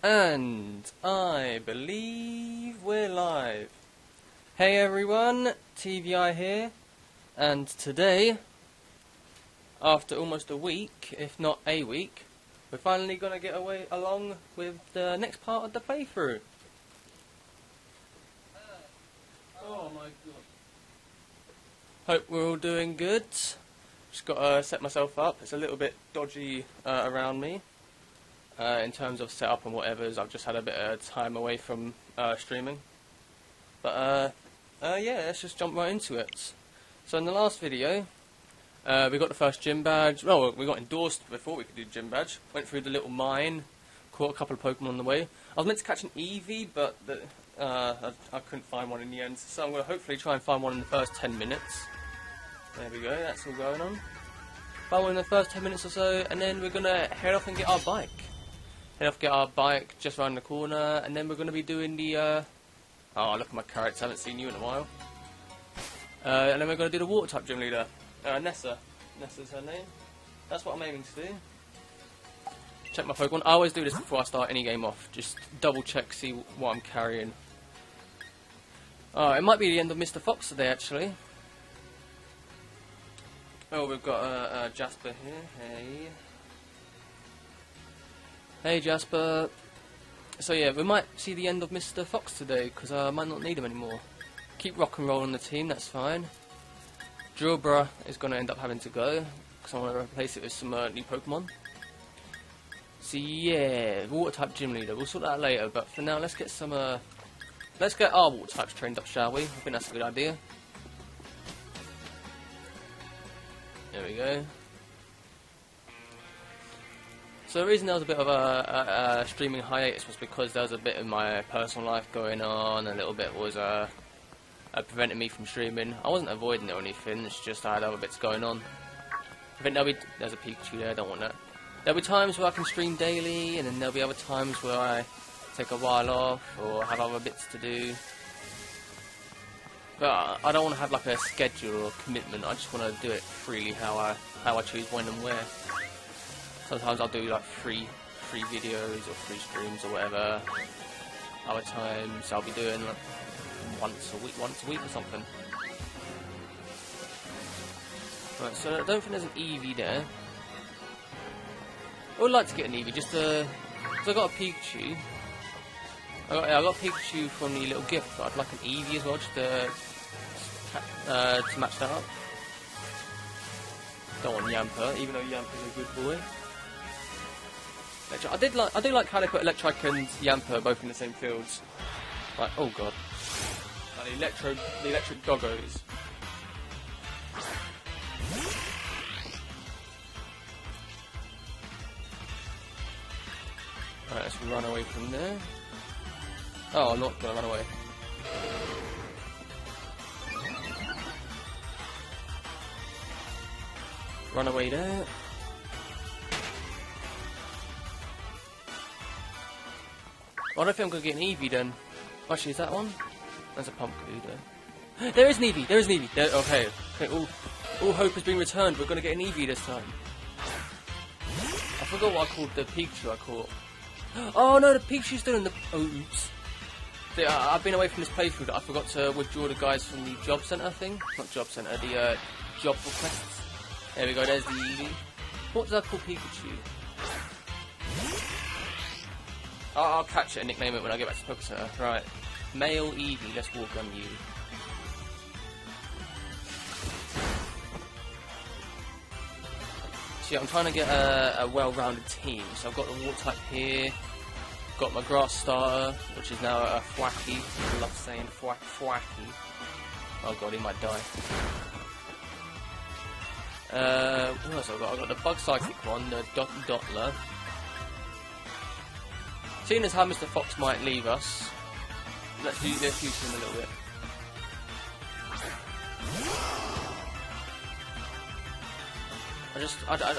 And I believe we're live. Hey everyone, TVI here, and today, after almost a week, if not a week, we're finally going to get along with the next part of the playthrough. Oh my god. Hope we're all doing good. Just got to set myself up. It's a little bit dodgy around me. In terms of setup and whatever's, I've just had a bit of time away from streaming. But yeah, let's just jump right into it. So in the last video, we got the first gym badge. Well, we got endorsed before we could do gym badge. Went through the little mine, caught a couple of Pokemon on the way. I was meant to catch an Eevee, but I couldn't find one in the end. So I'm going to hopefully try and find one in the first 10 minutes. There we go, that's all going on. Find one in the first 10 minutes or so, and then we're going to head off and get our bike. Get our bike just around the corner, and then we're going to be doing the, oh, look at my carrots, I haven't seen you in a while. And then we're going to do the water type gym leader, Nessa. Nessa's her name. That's what I'm aiming to do. Check my Pokemon. I always do this before I start any game off, just double check, see what I'm carrying. Oh, it might be the end of Mr. Fox today, actually. Oh, we've got Jasper here, hey. Hey Jasper. So yeah, we might see the end of Mr. Fox today, because I might not need him anymore. Keep rock and roll on the team, that's fine. Drilbra is going to end up having to go, because I want to replace it with some new Pokemon. So yeah, water type gym leader, we'll sort that out later, but for now let's get some, let's get our water types trained up, shall we? I think that's a good idea. There we go. So the reason there was a bit of a streaming hiatus was because there was a bit of my personal life going on, a little bit was preventing me from streaming. I wasn't avoiding it or anything, it's just I had other bits going on. I think there's a Pikachu there, I don't want that. There'll be times where I can stream daily, and then there'll be other times where I take a while off, or have other bits to do. But I don't want to have like a schedule or commitment, I just want to do it freely how I choose when and where. Sometimes I'll do like free videos or free streams or whatever. Other times I'll be doing like once a week or something. Right, so I don't think there's an Eevee there. I would like to get an Eevee, just because I got a Pikachu. I got a Pikachu from the little gift, but I'd like an Eevee as well, just to match that up. Don't want Yamper, even though Yamper's a good boy. I do like how they put Electrike and Yamper both in the same fields. Like, oh god. Like the electric doggos. Alright, let's run away from there. Oh, I'm not gonna run away. Run away there. I don't think I'm going to get an Eevee then. Actually, is that one? There's a Pumpkin there. There is an Eevee! There is an Eevee! There, okay, all hope has been returned. We're going to get an Eevee this time. I forgot what I called the Pikachu I caught. Oh no, the Pikachu's still in the... Oh, oops. See, I've been away from this playthrough that I forgot to withdraw the guys from the job centre thing. Not job centre, the job requests. There we go, there's the Eevee. What did I call Pikachu? I'll catch it and nickname it when I get back to Poké Center. Right. Male Eevee, let's walk on you. See, I'm trying to get a well-rounded team. So I've got the water type here. Got my grass starter, which is now a Thwacky. I love saying Thwacky. Oh god, he might die. What else have I got? I've got the Bug Psychic one, the Dottler. Seeing as how Mr. Fox might leave us, let's use him a little bit. I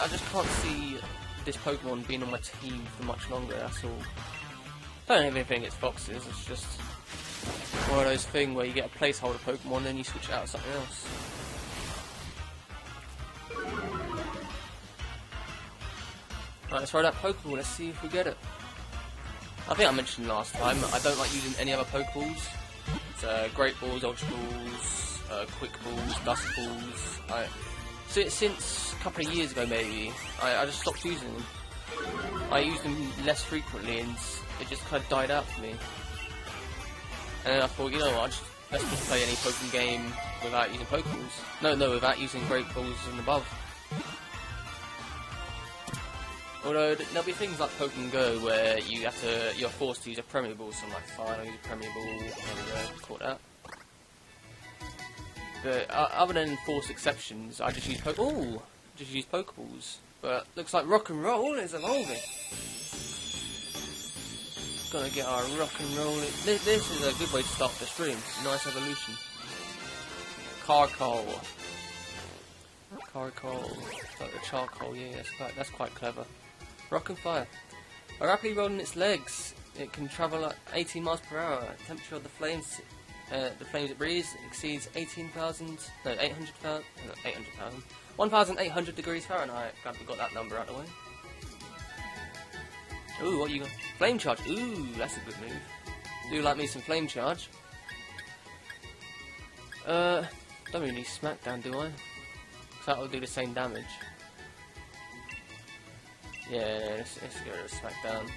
just can't see this Pokemon being on my team for much longer, that's all. I don't even think it's Foxes, it's just one of those things where you get a placeholder Pokemon and then you switch it out to something else. Right, let's try that Pokeball, let's see if we get it. I think I mentioned last time, I don't like using any other Pokeballs. It's Great Balls, Ultra Balls, Quick Balls, Dust Balls. Since a couple of years ago maybe, I just stopped using them. I used them less frequently and it just kind of died out for me. And then I thought, you know what, let's just play any Pokemon game without using Pokeballs. No, without using Great Balls and above. Although there'll be things like Pokemon Go where you're forced to use a Premier Ball, so I'm like, fine, I'll use a Premier Ball, there we go, caught that. But other than forced exceptions, I just use Pokeballs. But looks like rock and roll is evolving. Gonna get our rock and roll. This is a good way to start the stream. Nice evolution. Carcoal. Like the charcoal. Yeah, that's quite clever. Rock and fire. By rapidly rolling its legs, it can travel at 18 miles per hour. Temperature of the flames it breathes exceeds 1,800 degrees Fahrenheit. Glad we got that number out of the way. Ooh, what you got? Flame charge. Ooh, that's a good move. Do like me some flame charge. Don't really need smackdown, do I? Because that will do the same damage. Yeah, let's get rid of smackdown.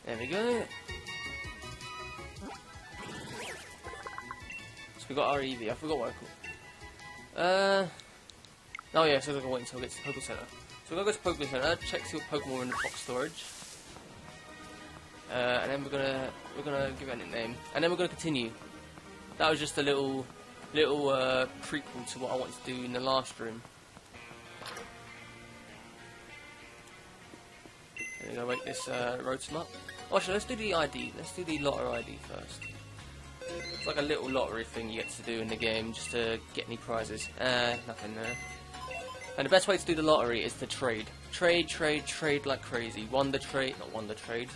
There we go. So we got our EV. I forgot what I called. Oh yeah, so we're gonna wait until we get to the Pokemon Center. So we're gonna go to Pokemon Center, check see what Pokemon are in the box storage, and then we're gonna give it a nickname, and then we're gonna continue. That was just a little prequel to what I wanted to do in the last room. There we go. Wait, this Rotom up. Oh, actually, let's do the ID. Let's do the lottery ID first. It's like a little lottery thing you get to do in the game just to get any prizes. Nothing there. And the best way to do the lottery is to trade. Trade like crazy. Wonder trade, not wonder trade.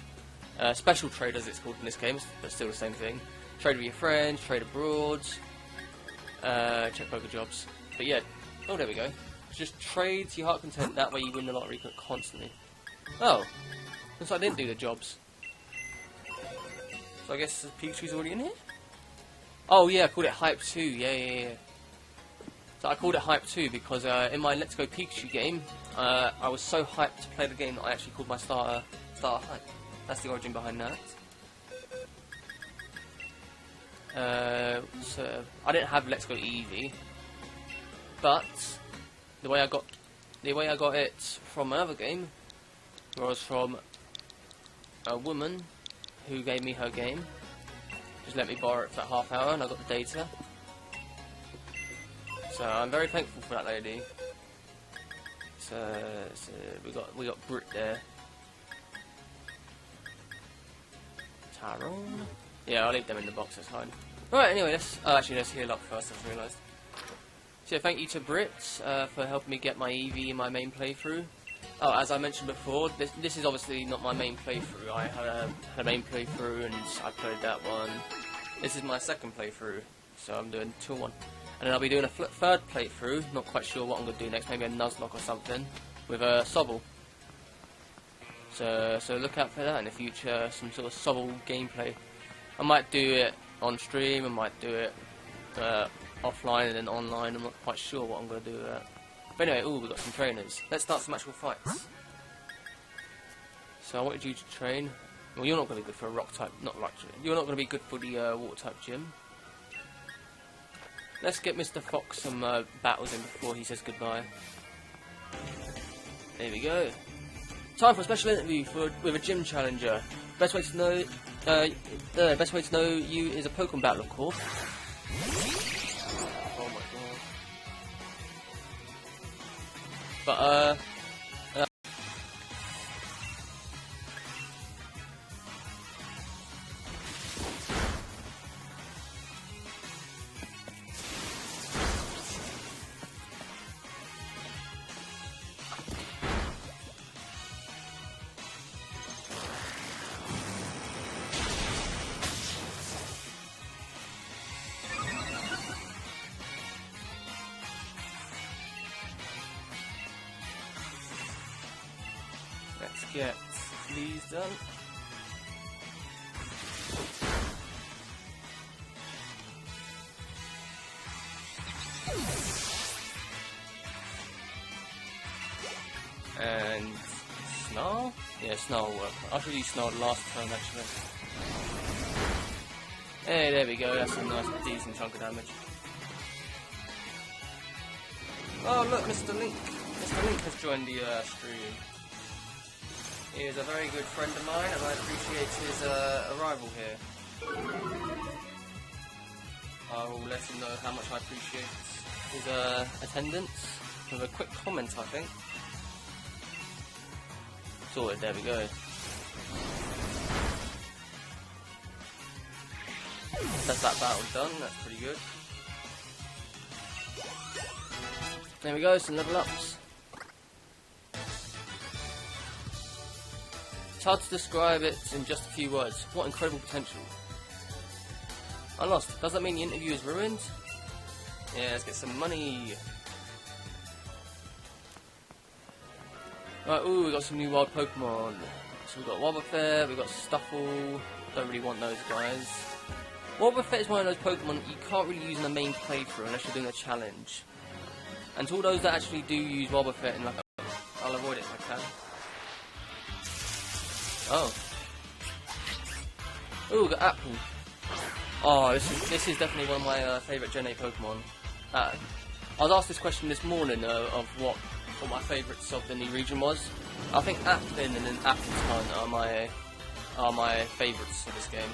Special trade as it's called in this game, but still the same thing. Trade with your friends, trade abroad, check poker jobs. But yeah, oh there we go. Just trade to your heart content, that way you win the lottery constantly. Oh, looks like I didn't do the jobs. So I guess Pikachu's already in here? Oh yeah, I called it Hype 2, yeah. So I called it Hype 2 because in my Let's Go Pikachu game, I was so hyped to play the game that I actually called my starter Hype. That's the origin behind that. So I didn't have Let's Go Eevee, but the way I got it from another game was from a woman who gave me her game. Just let me borrow it for that half hour, and I got the data. So I'm very thankful for that lady. So we got Brit there. Tyrone. Yeah, I'll leave them in the box. That's fine. Right. Anyway, let's heal up first. I've realised. So yeah, thank you to Brit for helping me get my Eevee in my main playthrough. Oh, as I mentioned before, this is obviously not my main playthrough. I had a main playthrough and I played that one. This is my second playthrough, so I'm doing 2-1. And then I'll be doing a third playthrough, not quite sure what I'm going to do next, maybe a Nuzlocke or something, with a Sobble. So look out for that in the future, some sort of Sobble gameplay. I might do it on stream, I might do it offline and then online, I'm not quite sure what I'm going to do with that. But anyway, we've got some trainers. Let's start some actual fights. So I wanted you to train. Well, you're not going to be good for a rock type, you're not going to be good for the water type gym. Let's get Mr. Fox some battles in before he says goodbye. There we go. Time for a special interview with a gym challenger. Best way to know you is a Pokemon battle, of course. Oh my god. But Let's get these done. And Snarl? Yeah, Snarl will work. I should use Snarl last turn actually. Hey, there we go, that's a nice decent chunk of damage. Oh look, Mr. Link. Mr. Link has joined the stream. He is a very good friend of mine and I appreciate his arrival here. I will let him know how much I appreciate his attendance with a quick comment, I think. Sorted, there we go. That's that battle done, that's pretty good. There we go, some level ups. It's hard to describe it in just a few words. What incredible potential. I lost. Does that mean the interview is ruined? Yeah, let's get some money. Right, ooh, we got some new wild Pokemon. So we got Wobbuffet, we got Stuffle. Don't really want those guys. Wobbuffet is one of those Pokemon that you can't really use in the main playthrough unless you're doing a challenge. And to all those that actually do use Wobbuffet in like I'll avoid it if I can. Oh. Ooh, we got Apple. Oh, this is definitely one of my favourite Gen 8 Pokemon. I was asked this question this morning of what my favourites of the new region was. I think Applin and then Appleton are my favourites of this game.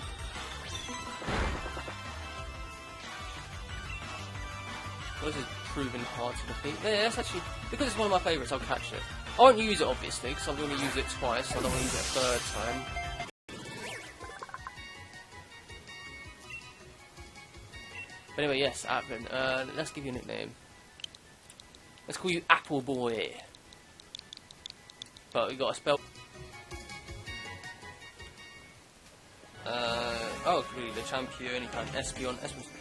Well, this is proving hard to defeat. Yeah, that's actually, because it's one of my favourites, I'll catch it. I won't use it obviously, because I've only used it twice, so I don't want to use it a third time. But anyway, yes, Applin. Let's give you a nickname. Let's call you Apple Boy. But we got to spell. Oh, really, the champion. You can Espeon.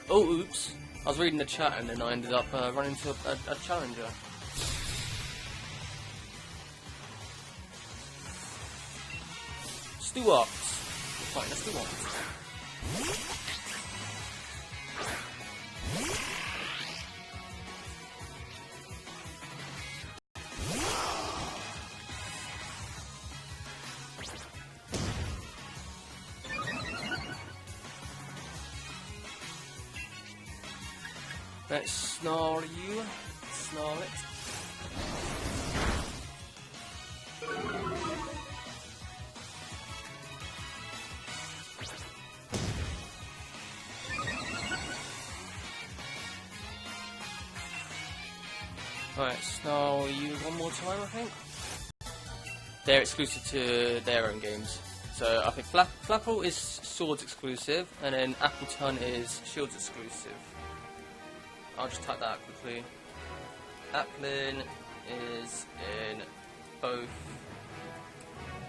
Oh, oops. I was reading the chat and then I ended up running into a challenger. Stuart. Fine, let's do one. Let's snarl you. Snarl it. Alright, snarl you one more time, I think. They're exclusive to their own games. So I think Flapple is Swords exclusive, and then Appleton is Shields exclusive. I'll just type that out quickly. Applin is in both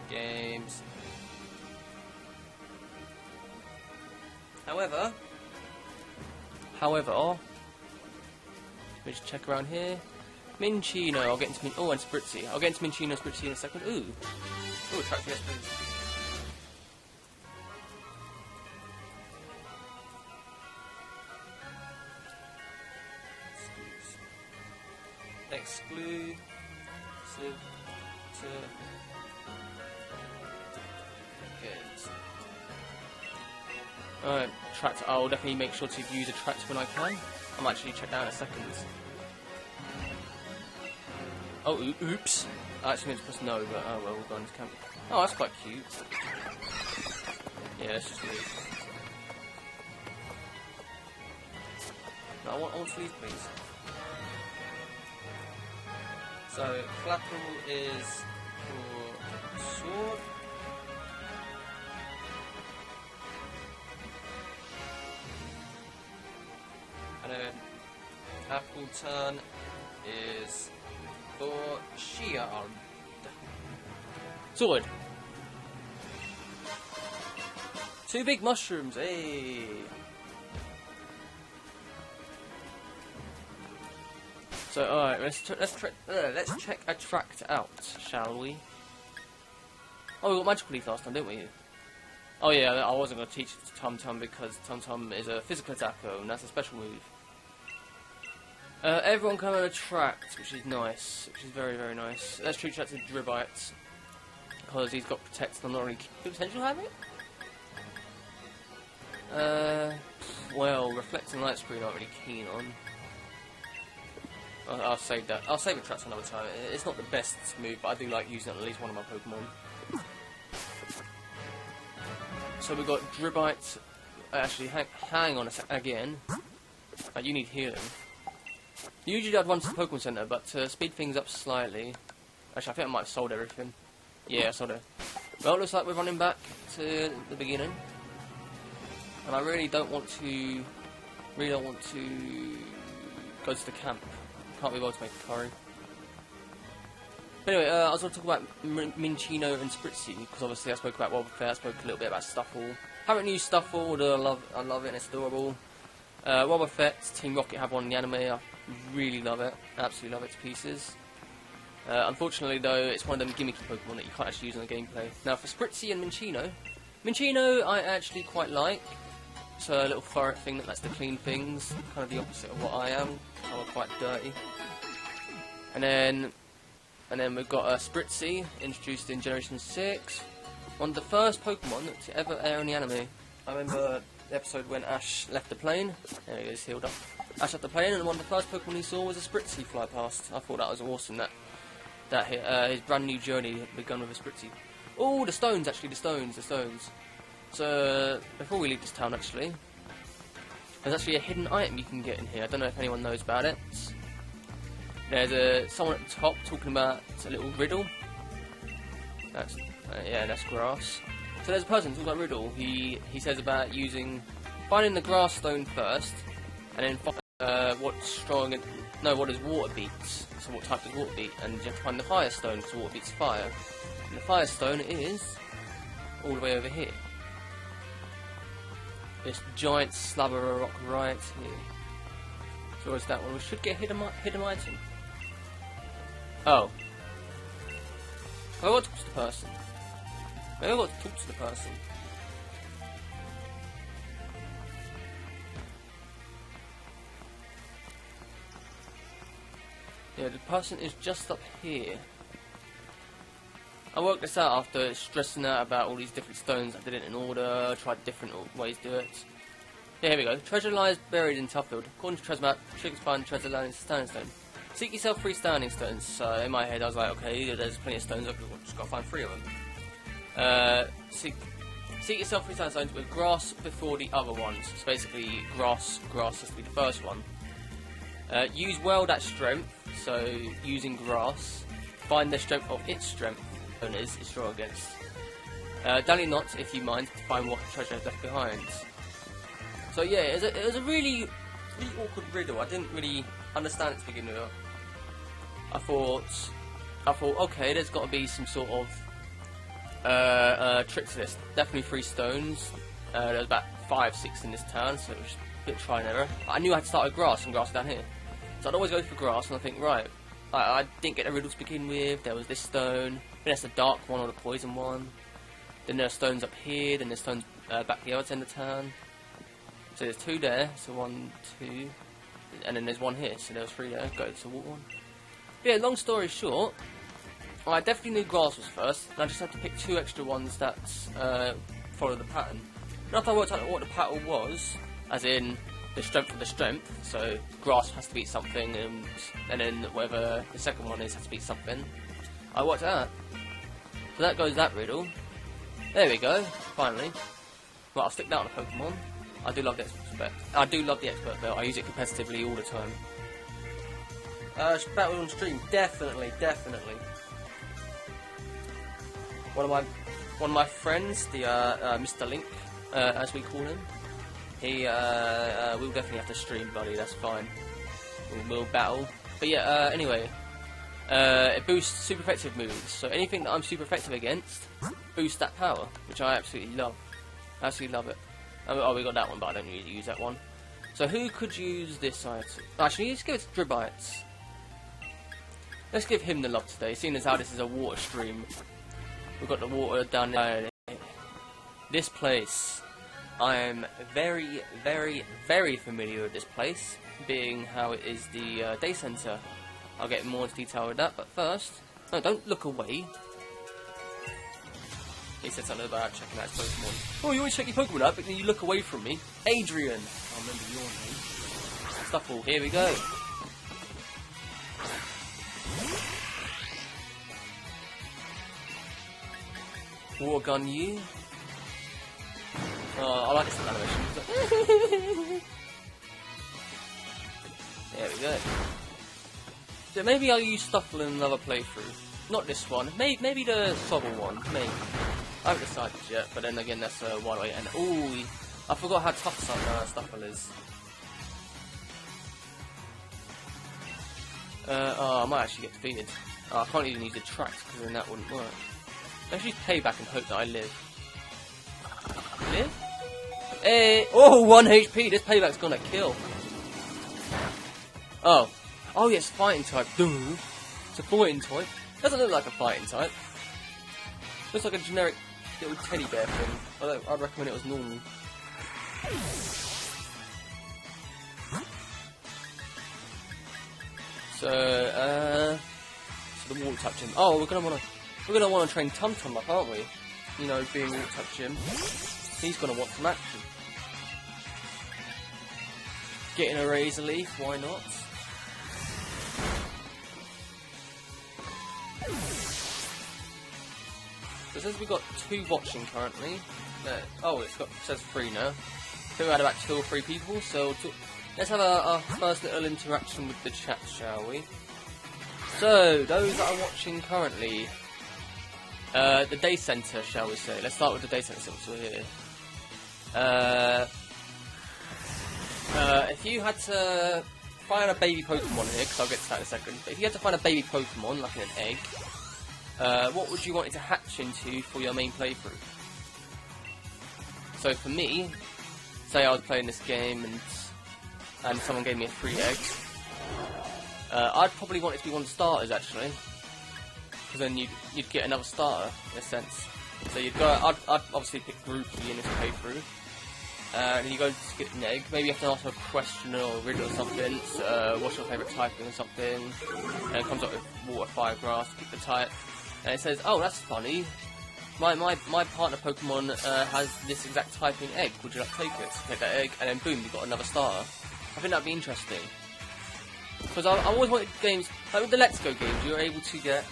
games. However, let me just check around here. Minchino, I'll get into and Spritzy. I'll get into Minchino and Spritzy in a second. Ooh, attract yes, please. Exclusive to games. Alright, Tractor. I'll definitely make sure to use a Tractor when I can. I might actually check that in a second. Oh, oops. I actually meant to press no, but oh well, we'll go into camp. Oh, that's quite cute. Yeah, let's just leave. No, I want to leave, please. So, Flapple is for sword. And then Appleton is for shield. Sword. 2 big mushrooms, hey. So alright, let's check Attract out, shall we? Oh, we got Magical Leaf last time, didn't we? Oh yeah, I wasn't going to teach it to Tum Tum because Tum Tum is a physical attacker and that's a special move. Everyone can attract, which is nice, which is very, very nice. Let's treat that to Dribite because he's got Protect and I'm not really could potential have it. Well, Reflecting Light Screen I'm not really keen on. I'll save that. I'll save Attract another time. It's not the best move, but I do like using it on at least one of my Pokemon. So we've got Dribite. Actually, hang on a sec. Again. You need healing. Usually I'd run to the Pokemon Center, but to speed things up slightly. Actually, I think I might have sold everything. Yeah, I sold it. Well, it looks like we're running back to the beginning. And I really don't want to go to the camp. Can't be bothered to make a curry. But anyway, I was going to talk about Minccino and Spritzy, because obviously I spoke about Wobbuffet, I spoke a little bit about Stuffle. Haven't used Stuffle, although I love it and it's adorable. Wobbuffet, Team Rocket have one in the anime, I really love it, absolutely love it to pieces. Unfortunately though, it's one of them gimmicky Pokemon that you can't actually use in the gameplay. Now for Spritzy and Minccino I actually quite like. It's a little ferret thing that lets to clean things, kind of the opposite of what I am. I'm quite dirty. And then we've got Spritzy, introduced in Generation 6. One of the first Pokemon to ever air in the anime. I remember the episode when Ash left the plane. There he is, healed up. Ash left the plane, and one of the first Pokemon he saw was a Spritzy fly past. I thought that was awesome. That his brand new journey had begun with a Spritzy. Oh, the stones! Actually, the stones. So before we leave this town, actually, there's actually a hidden item you can get in here. I don't know if anyone knows about it. There's someone at the top talking about a little riddle. That's grass. So there's a person talking about riddle. He says about finding the grass stone first, and then what does water beat? So what type does water beat? And you have to find the fire stone because water beats fire. And the fire stone is all the way over here. This giant slab of a rock right here. So where's that one? We should get a hidden item. Oh. Have I got to talk to the person? Maybe I've got to talk to the person. Yeah, the person is just up here. I worked this out after stressing out about all these different stones. I did it in order, tried different ways to do it. Yeah, here we go. Treasure lies buried in Tuffield. According to Treasure Map, Trigger's find treasure lies in Standing Stone. Seek yourself 3 standing stones. So in my head I was like, okay, there's plenty of stones, I've just got to find 3 of them. Seek yourself 3 standing stones with grass before the other ones. So basically grass has to be the first one. Use World at strength, so using grass. Find the strength of its strength. Is strong against. Dally not, if you mind, to find what treasure is left behind. So yeah, it was a really awkward riddle. I didn't really understand it to begin with. I thought, okay, there's got to be some sort of trick to this. Definitely 3 stones. There's about 5, 6 in this town, so it was a bit try and error. I knew I had to start with grass, and grass down here. So I'd always go for grass, and I think, right, I didn't get the riddle to begin with. There was this stone. Then there's the dark one or the poison one. Then there are stones up here. Then there's stones back the other end of town. So there's 2 there. So 1, 2, and then there's 1 here. So there's 3 there. Go to the water one. But yeah, long story short, I definitely knew grass was first, and I just had to pick 2 extra ones that follow the pattern. And after I worked out what the pattern was, as in the strength of the strength, so grass has to beat something, and then whatever the second one is has to beat something, I worked it out. So that goes that riddle. There we go, finally. Right, I'll stick that on a Pokemon. I do love the expert belt. I use it competitively all the time. Battle on stream, definitely. One of my friends, the Mr. Link, as we call him, we'll definitely have to stream, buddy. That's fine. We'll battle. But yeah, anyway. It boosts super effective moves, so anything that I'm super effective against boosts that power, which I absolutely love. Absolutely love it. Oh, we got that one, but I don't usually use that one. So who could use this item? Actually, let's give it to Dribite. Let's give him the love today, seeing as how this is a water stream. We've got the water down there. This place, I am very, very, very familiar with this place, being how it is the day centre. I'll get more into detail with that, but first, no, don't look away. He said something about checking out his Pokemon. Oh, you always check your Pokemon out, but then you look away from me. Adrian! I remember your name. Stuffle, here we go. Water gun you. Oh, I like this animation. There we go. So maybe I'll use Stuffle in another playthrough. Not this one. Maybe the Sobble one. Maybe. I haven't decided yet, but then again, that's one way. And ooh, I forgot how tough Stuffle is. Oh, I might actually get defeated. Oh, I can't even use the tracks because then that wouldn't work. Let's use payback and hope that I live. Live? Hey! Oh, 1 HP. This payback's gonna kill. Oh. Oh, yes, fighting type. Duh. It's a fighting type. Doesn't look like a fighting type. Looks like a generic little teddy bear thing. Although I'd recommend it was normal. So the water type gym. Oh, we're gonna wanna train Tum Tum up, aren't we? You know, being water type gym. He's gonna want some action. Getting a Razor Leaf, why not? So it says we've got 2 watching currently. Oh, it says 3 now. I think we had about 2 or 3 people, so let's have our first little interaction with the chat, shall we? So, those that are watching currently, the day centre, shall we say. Let's start with the day centre since we're here. If you had to find a baby Pokemon here, because I'll get to that in a second, but if you had to find a baby Pokemon, like an egg, what would you want it to hatch into for your main playthrough? So for me, say I was playing this game and someone gave me a free egg, I'd probably want it to be one of the starters actually, because then you'd get another starter in a sense. So you'd go. I'd obviously pick Groupie in this playthrough. And you go to get an egg, maybe you have to answer a question or a riddle or something, what's your favourite typing or something, and it comes up with water, fire, grass, pick the type, and it says, oh, that's funny, my partner Pokemon has this exact typing egg, would you like to take it? Take that egg, and then boom, you've got another starter. I think that'd be interesting. Because I always wanted games, like with the Let's Go games, you were able to get,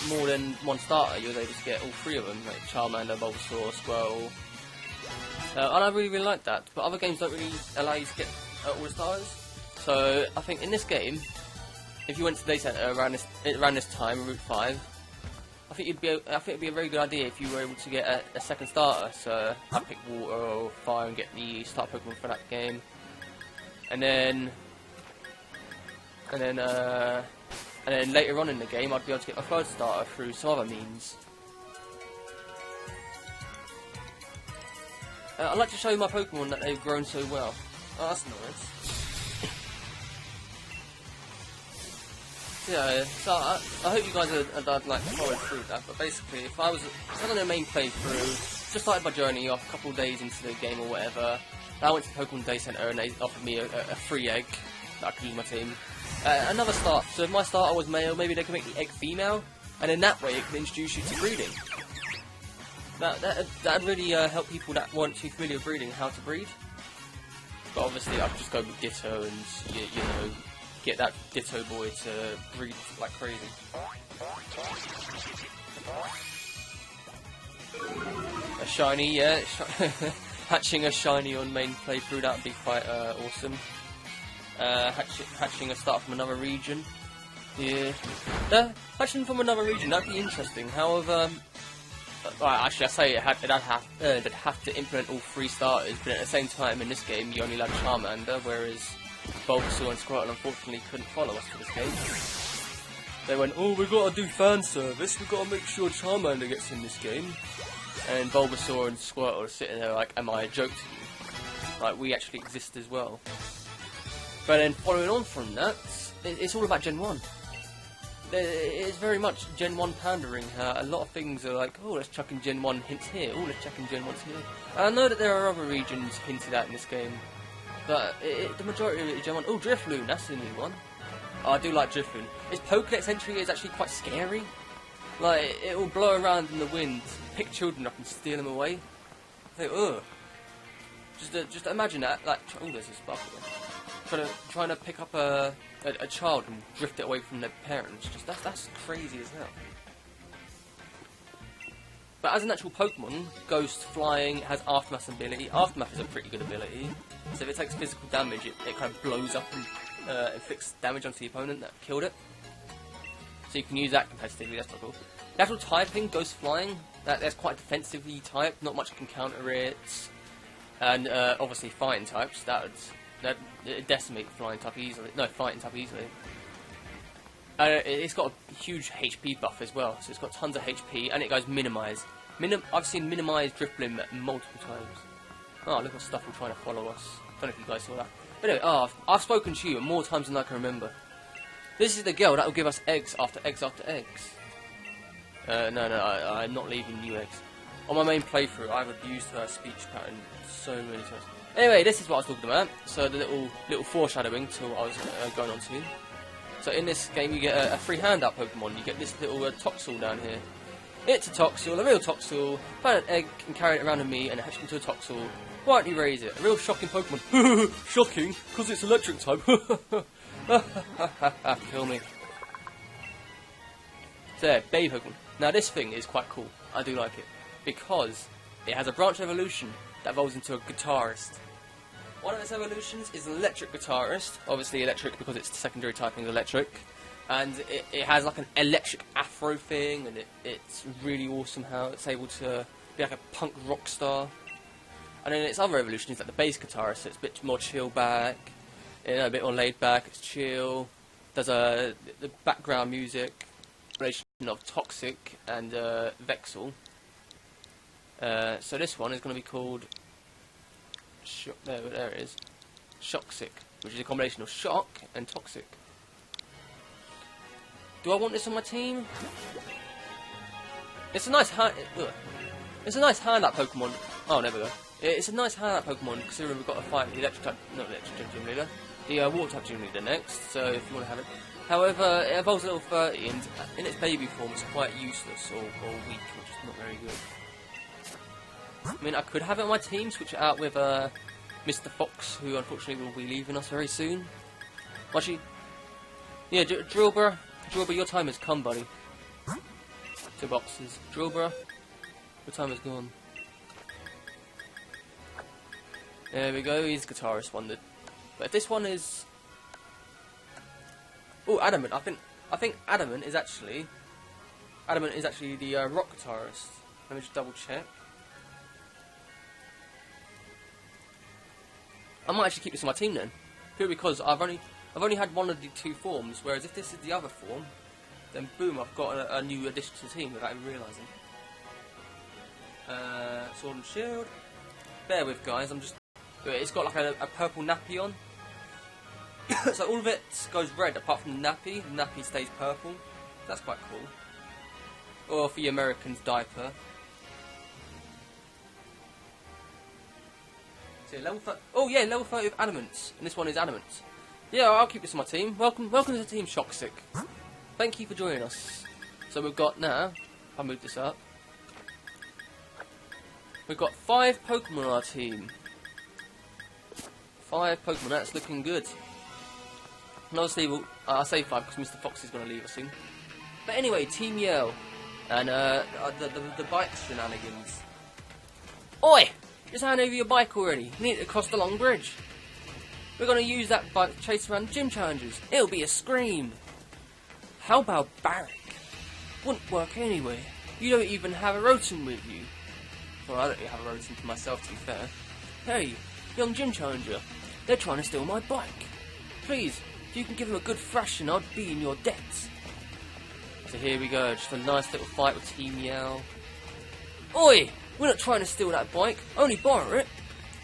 more than one starter, you were able to get all 3 of them, like Charmander, Bulbasaur, Squirtle. And I really like that, but other games don't really allow you to get all the starters. So I think in this game, if you went to the day centre around this time, Route 5, I think it'd be a very good idea if you were able to get a second starter. So I'd pick water or fire and get the start Pokemon for that game, and then later on in the game, I'd be able to get my third starter through some other means. I'd like to show my Pokemon that they've grown so well. Oh, that's nice. Yeah, so I hope you guys are like followed through that. But basically, if I was on a main playthrough, just started my journey off a couple of days into the game or whatever, I went to the Pokemon Day Centre and they offered me a free egg that I could use my team. Another start. So if my starter was male, maybe they could make the egg female, and in that way it could introduce you to breeding. That'd really help people that weren't too familiar with breeding how to breed. But obviously I'd just go with Ditto and, you know, get that Ditto boy to breed like crazy. A shiny, yeah. Hatching a shiny on main playthrough, that would be quite awesome. Hatching a start from another region. Yeah. Hatching from another region, that'd be interesting. However... actually, I say they'd have to implement all 3 starters, but at the same time, in this game, you only allowed Charmander, whereas Bulbasaur and Squirtle unfortunately couldn't follow us for this game. They went, oh, we've got to do fan service, we've got to make sure Charmander gets in this game. And Bulbasaur and Squirtle are sitting there like, am I a joke to you? Like, we actually exist as well. But then following on from that, it's all about Gen 1. it's very much Gen 1 pandering. A lot of things are like, oh, let's chuck in Gen 1 hints here, oh, let's chuck in Gen 1 here. And I know that there are other regions hinted at in this game, but the majority of it is Gen 1. Oh, Drifloon, that's a new one. Oh, I do like Drifloon. Its Pokédex entry is actually quite scary. Like, it will blow around in the wind, pick children up and steal them away. I think, ugh. Just imagine that, like, oh, there's a sparkle there. Trying to pick up a child and drift it away from their parents. That's crazy as hell. But as an actual Pokemon, Ghost, Flying, it has Aftermath ability. Aftermath is a pretty good ability. So if it takes physical damage, it kind of blows up and inflicts damage onto the opponent that killed it. So you can use that competitively, that's quite cool. The actual typing, Ghost Flying, that's quite defensively typed, not much can counter it. And obviously fighting types, that decimate flying type easily. No, fighting type easily. It's got a huge HP buff as well, so it's got tons of HP, and it goes minimise. I've seen minimise Drifloon multiple times. Oh, look at Stuffle trying to follow us. I don't know if you guys saw that. But anyway, I've spoken to you more times than I can remember. This is the girl that will give us eggs after eggs after eggs. No, I'm not leaving you eggs. On my main playthrough, I've abused her speech pattern so many times. Anyway, this is what I was talking about. So the little foreshadowing to what I was going on to. So in this game, you get a free handout Pokemon. You get this little Toxel down here. It's a Toxel, a real Toxel. Find an egg and carry it around with me and hatch it into a Toxel. Quietly raise it. A real shocking Pokemon. Shocking, because it's electric type. Kill me. So there, baby Pokemon. Now this thing is quite cool. I do like it. Because it has a branch evolution that evolves into a guitarist. One of its evolutions is an electric guitarist. Obviously electric because its secondary typing is electric. And it has like an electric afro thing, and it's really awesome how it's able to be like a punk rock star. And then its other evolution is like the bass guitarist, so it's a bit more chill back, you know, a bit more laid back, it's chill. There's the background music relation of Toxic and Vexel. So this one is going to be called there it is, Shoxic, which is a combination of shock and toxic. Do I want this on my team? It's a nice it's a nice hand-up Pokemon. Oh, there we go. It's a nice hand-up Pokemon considering we've got to fight the electric type, not the electric type gym leader, the water type gym leader next. So if you want to have it. However, it evolves level 30, and in its baby form, it's quite useless or weak, which is not very good. I mean, I could have it on my team, switch it out with Mr. Fox, who unfortunately will be leaving us very soon. Actually, yeah, Drillbur, your time has come, buddy. 2 boxes. Drillbur, your time has gone. There we go, he's guitarist wondered. But if this one is... Oh, Adamant, I think Adamant is actually the rock guitarist. Let me just double check. I might actually keep this on my team then, purely because I've only had one of the 2 forms. Whereas if this is the other form, then boom, I've got a new addition to the team without even realising. Sword and Shield. Bear with, guys. It's got like a purple nappy on. So all of it goes red apart from the nappy. The nappy stays purple. That's quite cool. Or for the Americans, diaper. Level 30. Oh yeah, level 30 of Adamants, and this one is Adamants. Yeah, I'll keep this on my team. Welcome to the team, Shoxic. Thank you for joining us. So we've got now, I'll move this up. We've got 5 Pokemon on our team. 5 Pokemon, that's looking good. And obviously, I say 5 because Mr. Fox is going to leave us soon. But anyway, Team Yell and the bike shenanigans. Oi! Just hand over your bike already. You need to cross the long bridge. We're going to use that bike to chase around gym challenges. It'll be a scream. How about Barrack? Wouldn't work anyway. You don't even have a Rotom with you. Well, I don't even have a Rotom for myself, to be fair. Hey, young gym challenger. They're trying to steal my bike. Please, if you can give them a good thrashing, I'd be in your debts. So here we go. Just a nice little fight with Team Yell. Oi! We're not trying to steal that bike, only borrow it.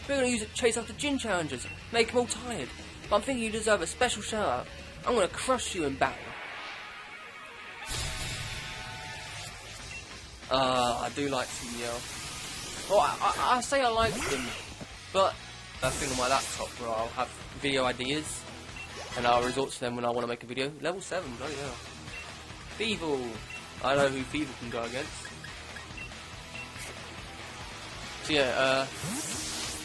We're going to use it to chase after gym challengers, make them all tired. But I'm thinking you deserve a special shout out. I'm going to crush you in battle. I do like Team Yell. Well, I say I like them, but I think on my laptop where I'll have video ideas, and I'll resort to them when I want to make a video. Level 7, bloody hell. Feeble. I know who Feeble can go against. So yeah,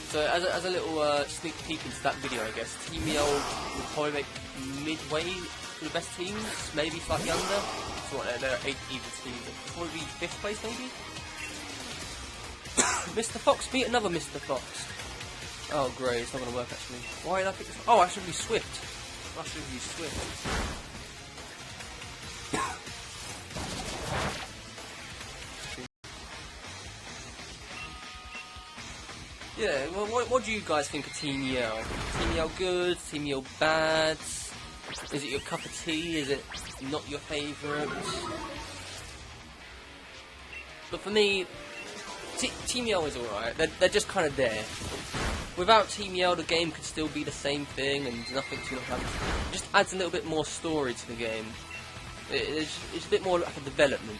so as a little sneak peek into that video, I guess, Team Yell will probably make midway to the best teams, maybe slightly under. So what, there are 8 even teams. It'll probably be 5th place, maybe? Mr. Fox, beat another Mr. Fox. Oh great, it's not going to work actually. Why did I pick this? Oh, I should be Swift. I should be Swift. Yeah, well, what do you guys think of Team Yell? Team Yell good? Team Yell bad? Is it your cup of tea? Is it not your favourite? But for me, Team Yell is alright. They're just kind of there. Without Team Yell, the game could still be the same thing, and nothing too much happens. It just adds a little bit more story to the game. It's a bit more like a development.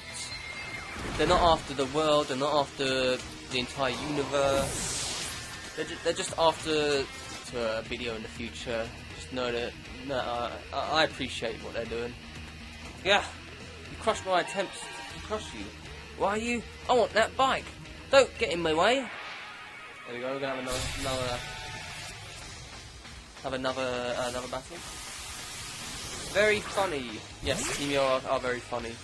They're not after the world. They're not after the entire universe. They're just after a video in the future. Just know that I appreciate what they're doing. Yeah, you crushed my attempts to crush you. Why are you? I want that bike. Don't get in my way. There we go. We're gonna have another battle. Very funny. Yes, Team Yell are very funny.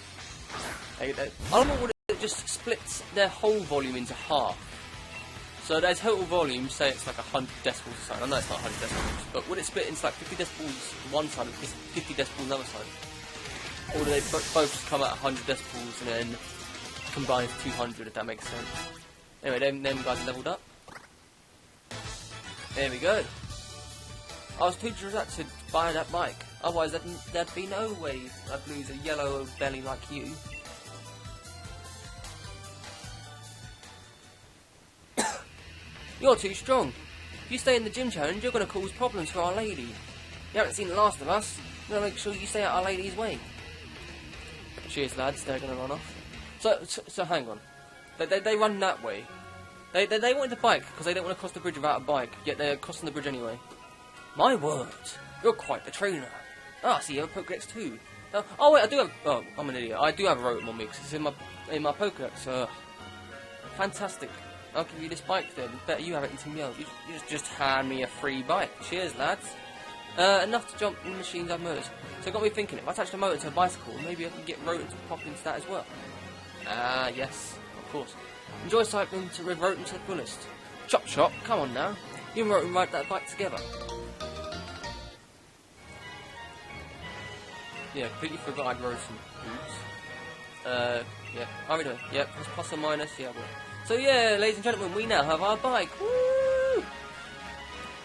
I don't know what it just splits their whole volume into half. So their total volume, say it's like 100 decibels or something. I know it's not 100 decibels, but would it split into like 50 decibels one side and 50 decibels another side? Or do they both just come at 100 decibels and then combine to 200, if that makes sense? Anyway, them guys are leveled up. There we go. I was too dramatic to buy that bike. Otherwise, there'd be no way I'd lose a yellow belly like you. You're too strong. If you stay in the gym challenge, you're going to cause problems for Our Lady. You haven't seen The Last of Us. You're going to make sure you stay out Our Lady's way. Cheers, lads. They're going to run off. So hang on. They run that way. They wanted a bike because they don't want to cross the bridge without a bike. Yet they're crossing the bridge anyway. My word, you're quite the trainer. Ah, see, you have a Pokédex too. Oh wait, I do have. Oh, I'm an idiot. I do have a Rotom on me because it's in my Pokédex. Fantastic. I'll give you this bike then. Better you have it in Team Yell. You just hand me a free bike. Cheers, lads. Enough to jump in machines have motors. So it got me thinking, if I attach the motor to a bicycle, maybe I can get Rotom to pop into that as well. Ah, yes, of course. Enjoy cycling to with Rotom to the fullest. Chop chop, come on now. You and Rotom ride that bike together. Yeah, completely forgot I'd Rotom. Oops. Yeah, how are we doing? Yep, it's plus or minus, yeah, well. So yeah, ladies and gentlemen, we now have our bike. Woo!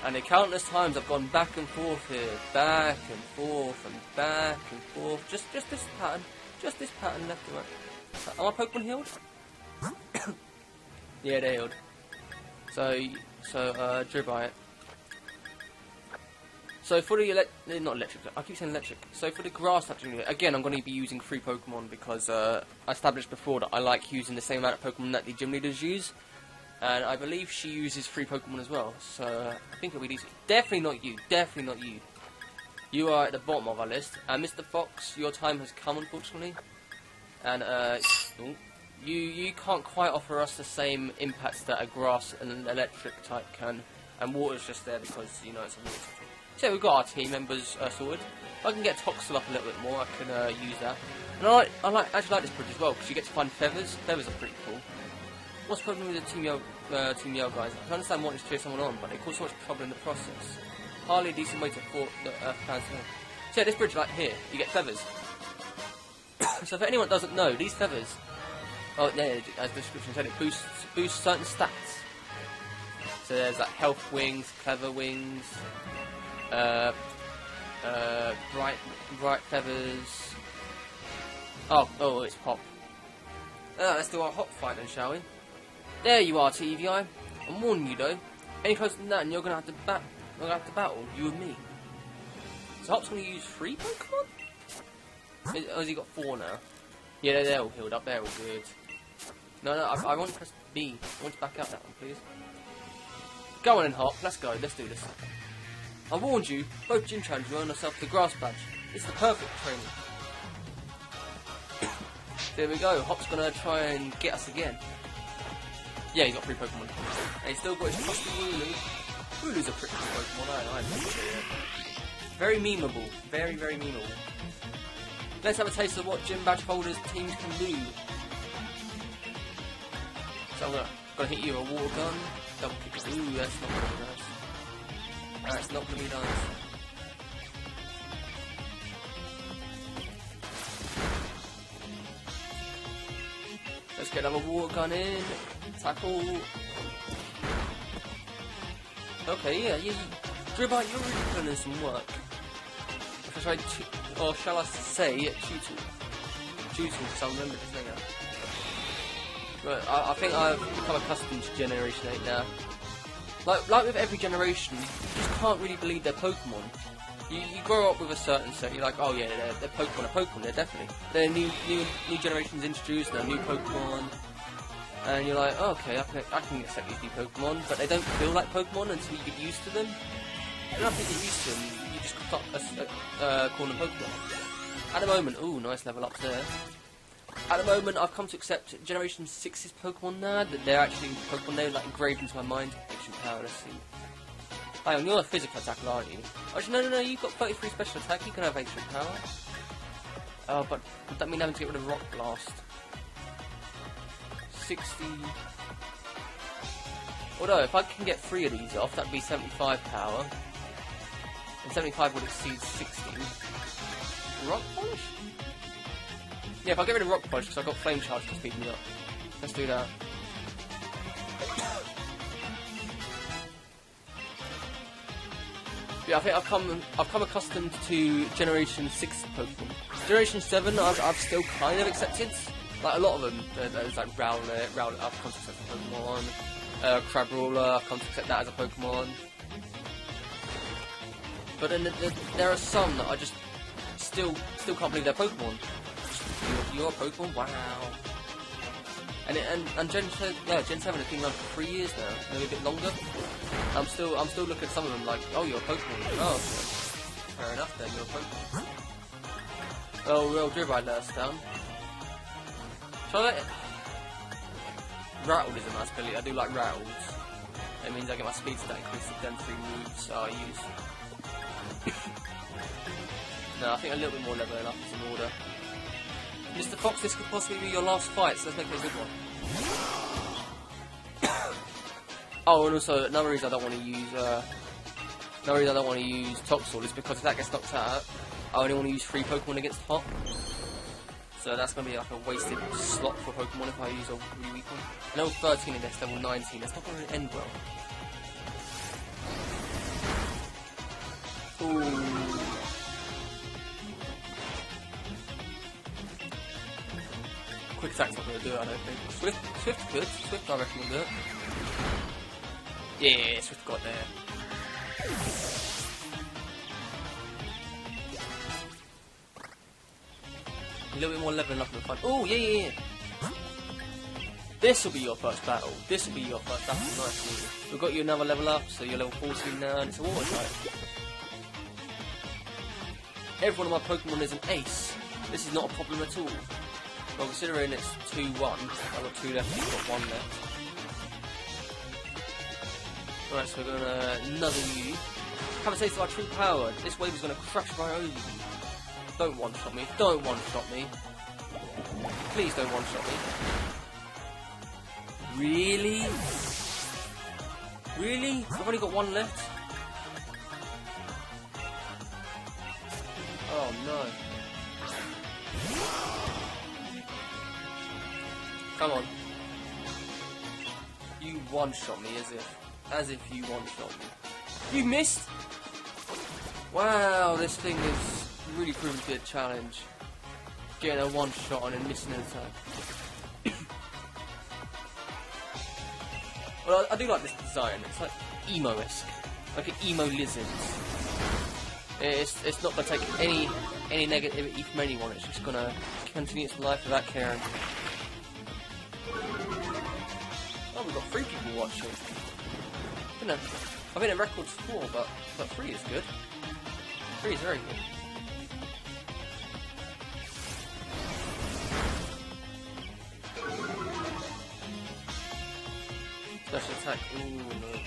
And the countless times I've gone back and forth here, back and forth and back and forth. Just this pattern, left and right. Are my Pokemon healed? Yeah, they're healed. So Dribite. So for the not electric, I keep saying electric. So for the grass type unit, again I'm going to be using 3 Pokemon because I established before that I like using the same amount of Pokemon that the gym leaders use, and I believe she uses 3 Pokemon as well. So I think it'll be these. Definitely not you. Definitely not you. You are at the bottom of our list. And Mr. Fox, your time has come, unfortunately, and you can't quite offer us the same impacts that a grass and an electric type can, and water's just there because you know it's a water type. So we've got our team members sorted. If I can get Toxel up a little bit more, I can use that. And I actually like this bridge as well because you get to find feathers. Feathers are pretty cool. What's the problem with the Team Yell guys? I can understand wanting to cheer someone on, but they cause so much trouble in the process. Hardly a decent way to thwart the fans. So yeah, this bridge right here, you get feathers. So for anyone that doesn't know, these feathers, oh yeah, as the description said, it boosts certain stats. So there's like health wings, clever wings. Bright feathers. Oh, it's Hop. Let's do our Hop fight then, shall we? There you are, TVI. I'm warning you though. Any closer than that, and you're gonna have to battle you and me. So Hop's gonna use 3 Pokemon? Or has he got 4 now? Yeah, they're all healed up. They're all good. No, I want to press B. I want to back out that one, please. Go on in, Hop. Let's go. Let's do this. I warned you. Both gym challenges will earn yourself the grass badge. It's the perfect training. There we go. Hop's gonna try and get us again. Yeah, he's got 3 Pokemon. And he's still got his trusty Wooloo. Wooloo's a pretty good Pokemon, I appreciate it. Very memeable. Very, very memeable. Let's have a taste of what gym badge holders teams can do. So I'm gonna hit you with a water gun. Double kick. Ooh, that's not gonna be nice. That's not gonna be nice. Let's get another water gun in. Tackle. Okay, yeah. Dribite, you're really putting in some work. If I try to, or shall I say, Tutu, because I remember his name now. But I think I've become accustomed to Generation 8 now. Like with every generation, you just can't really believe their Pokemon. You grow up with a certain set, you're like, oh yeah, they're Pokemon, they're definitely. Then new generations introduced, now new Pokemon, and you're like, oh, okay, I can accept these new Pokemon, but they don't feel like Pokemon until you get used to them. And after you get used to them, you just stop calling them Pokemon. At the moment, ooh, nice level up there. At the moment, I've come to accept Generation 6's Pokemon now, that they're actually Pokemon, they're like engraved into my mind. Ancient Power, let's see. Hang on, you're a physical attacker, aren't you? Actually, no, you've got 33 special attack, you can have Ancient Power. Oh, but would that mean having to get rid of Rock Blast? 60... Although, if I can get 3 of these off, that'd be 75 power. And 75 would exceed 60. Rock Polish? Yeah, if I get rid of Rock Polish, because I've got Flame Charge to speed me up. Let's do that. Yeah, I think I've come accustomed to Generation 6 Pokemon. Generation 7, I've still kind of accepted. Like a lot of them, there's like Rowlet, I've come to accept as a Pokemon. Crabrawler, I've come to accept that as a Pokemon. But then there are some that I just still can't believe they're Pokemon. You're a Pokemon? Wow. And Gen 7 has been around for 3 years now, maybe a bit longer. I'm still looking at some of them like, oh, you're a Pokemon. Oh, okay. Fair enough then, you're a Pokemon. Oh, well, Dribite let us down. Shall I... Rattled is a nice ability. I do like Rattled. It means I get my speed stat increased to them 3 moves I use. No, I think a little bit more leveling up is in order. Mr. Fox, this could possibly be your last fight, so let's make it a good one. Oh, and also another reason I don't want to use Toxel is because if that gets knocked out, I only want to use 3 Pokemon against Hop. So that's going to be like a wasted slot for Pokemon if I use a really weak one. Level 13 against level 19, that's not going to end well. Ooh. Quick attack's not going to do it, I don't think. Swift good. Swift I reckon will do it. Yeah, Swift got there. A little bit more leveling up in the front. Oh, yeah. This will be your first battle. Nice. We've got you another level up, so you're level 14 now, and it's a water type. Every one of my Pokemon is an ace. This is not a problem at all. Well, considering it's 2-1, I've got 2 left, you've got 1 left. Alright, so we're gonna another you. Have a taste of our true power. This wave is gonna crush right over you. Don't one-shot me. Don't one-shot me. Please don't one-shot me. Really? Really? I've only got 1 left? Oh no. Come on. You one-shot me as if you one-shot me. You missed? Wow, this thing is really proven to be a challenge. Getting a one-shot on and missing an attack. Well, I do like this design. It's like emo-esque. Like an emo lizard. It's not going to take any negativity from anyone. It's just going to continue its life without caring. Oh, we've got 3 people watching. I think the record's 4, but 3 is good. 3 is very good. Special attack. Ooh, no.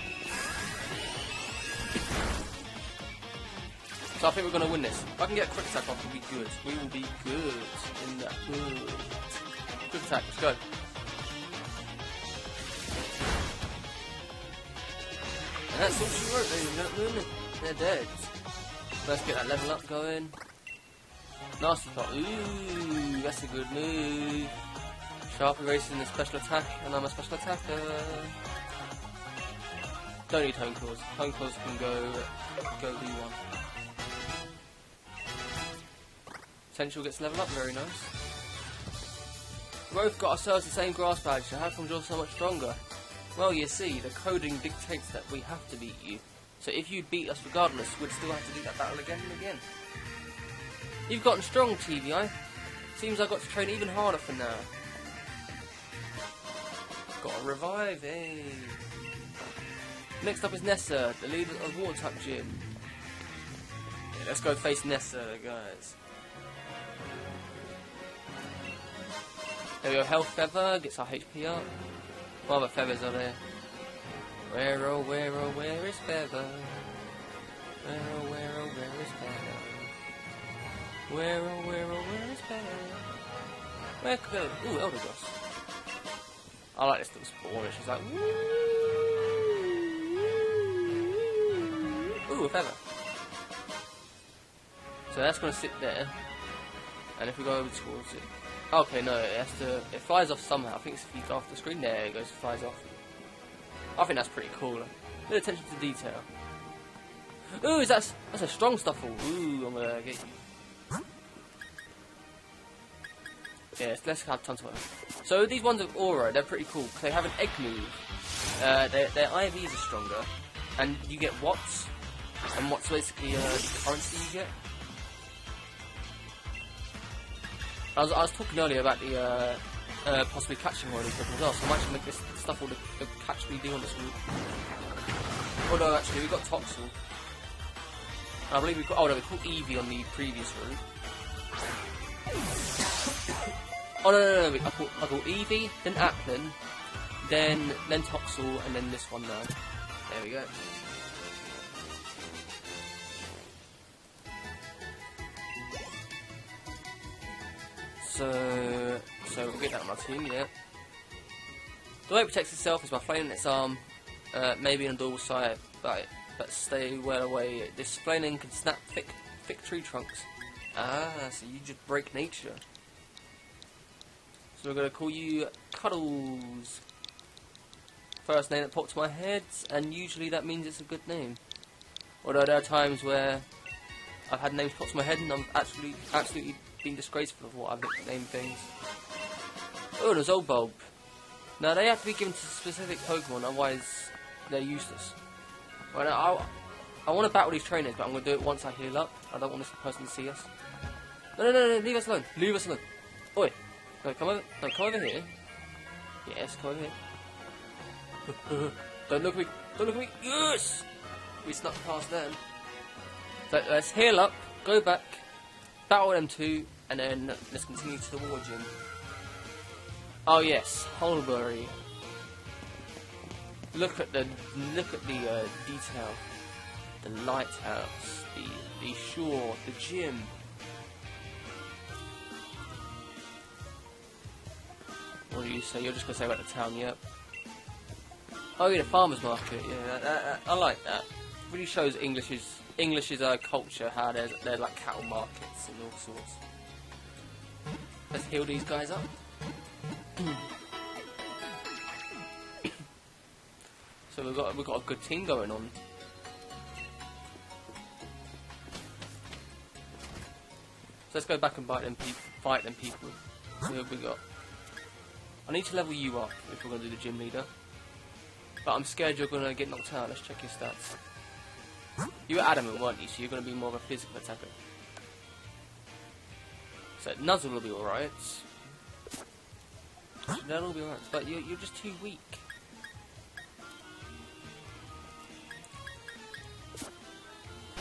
So I think we're going to win this. If I can get a quick attack off, we'll be good. We will be good in that. Good. Quick attack, let's go. And that's all she wrote, ladies and gentlemen. They're dead. Let's get that level up going. Nasty pot. Ooh, that's a good move. Sharp erasing the special attack, and I'm a special attacker. Don't need home claws. Home claws can go D1. Potential gets level up, very nice. We both got ourselves the same grass badge, so how come you're so much stronger? Well, you see, the coding dictates that we have to beat you. So if you beat us regardless, we'd still have to do that battle again and again. You've gotten strong, TVI. Seems I've got to train even harder for now. Got to revive, eh? Next up is Nessa, the leader of the Water type gym. Yeah, let's go face Nessa, guys. There we go, Health Feather, gets our HP up. What other feathers are there? Where oh where is Feather? Where oh where is Feather? Where oh where is Feather? Where could go? Ooh, Eldegoss. I like this little spawn, she's like woo. Ooh, a feather. So that's gonna sit there. And if we go over towards it. Okay, no, it flies off somehow. I think it's if you go off the screen. There it goes, flies off. I think that's pretty cool. A little attention to detail. Ooh, that's a strong Stuffle. Ooh, I'm gonna get you. Yes, let's have tons of them. So these ones of Aura, they're pretty cool because they have an egg move. Their IVs are stronger, and you get Watts, and Watts basically the currency you get. I was talking earlier about the possibly catching one of these as well, so I might actually make this stuff all the catch we do on this route. Although actually we've got Toxel. I believe we've got we caught Eevee on the previous route. Oh no, I caught Eevee, then Applin, then Toxel, and then this one now. There we go. So we'll get that on our team, yeah. The way it protects itself is by flailing its arm, maybe on a dual side, but stay well away. This flailing can snap thick tree trunks. Ah, so you just break nature. So we're going to call you Cuddles. First name that popped to my head, and usually that means it's a good name. Although there are times where I've had names pop to my head and I've absolutely been disgraceful of what I've named things. Oh, there's Old Bulb. Now they have to be given to specific Pokemon, otherwise they're useless. Right now, I want to battle these trainers, but I'm going to do it once I heal up. I don't want this person to see us. No, leave us alone. Leave us alone. Oi. No, come over here. Yes, come over here. Don't look at me. Don't look at me. Yes! We snuck past them. So let's heal up, go back, battle them two, and then let's continue to the war gym. Oh yes, Holbury. Look at the detail. The lighthouse, the shore, the gym. What do you say? You're just gonna say about the town, yep. Oh yeah, the farmers market. Yeah, I like that. Really shows English's culture. How they're like cattle markets and all sorts. Let's heal these guys up. So we've got a good team going on. So let's go back and fight them people. So who have we got? I need to level you up if we're going to do the gym leader. But I'm scared you're going to get knocked out. Let's check your stats. You were adamant, weren't you? So you're going to be more of a physical attacker. So Nuzzle will be alright. That'll be alright. But you're just too weak.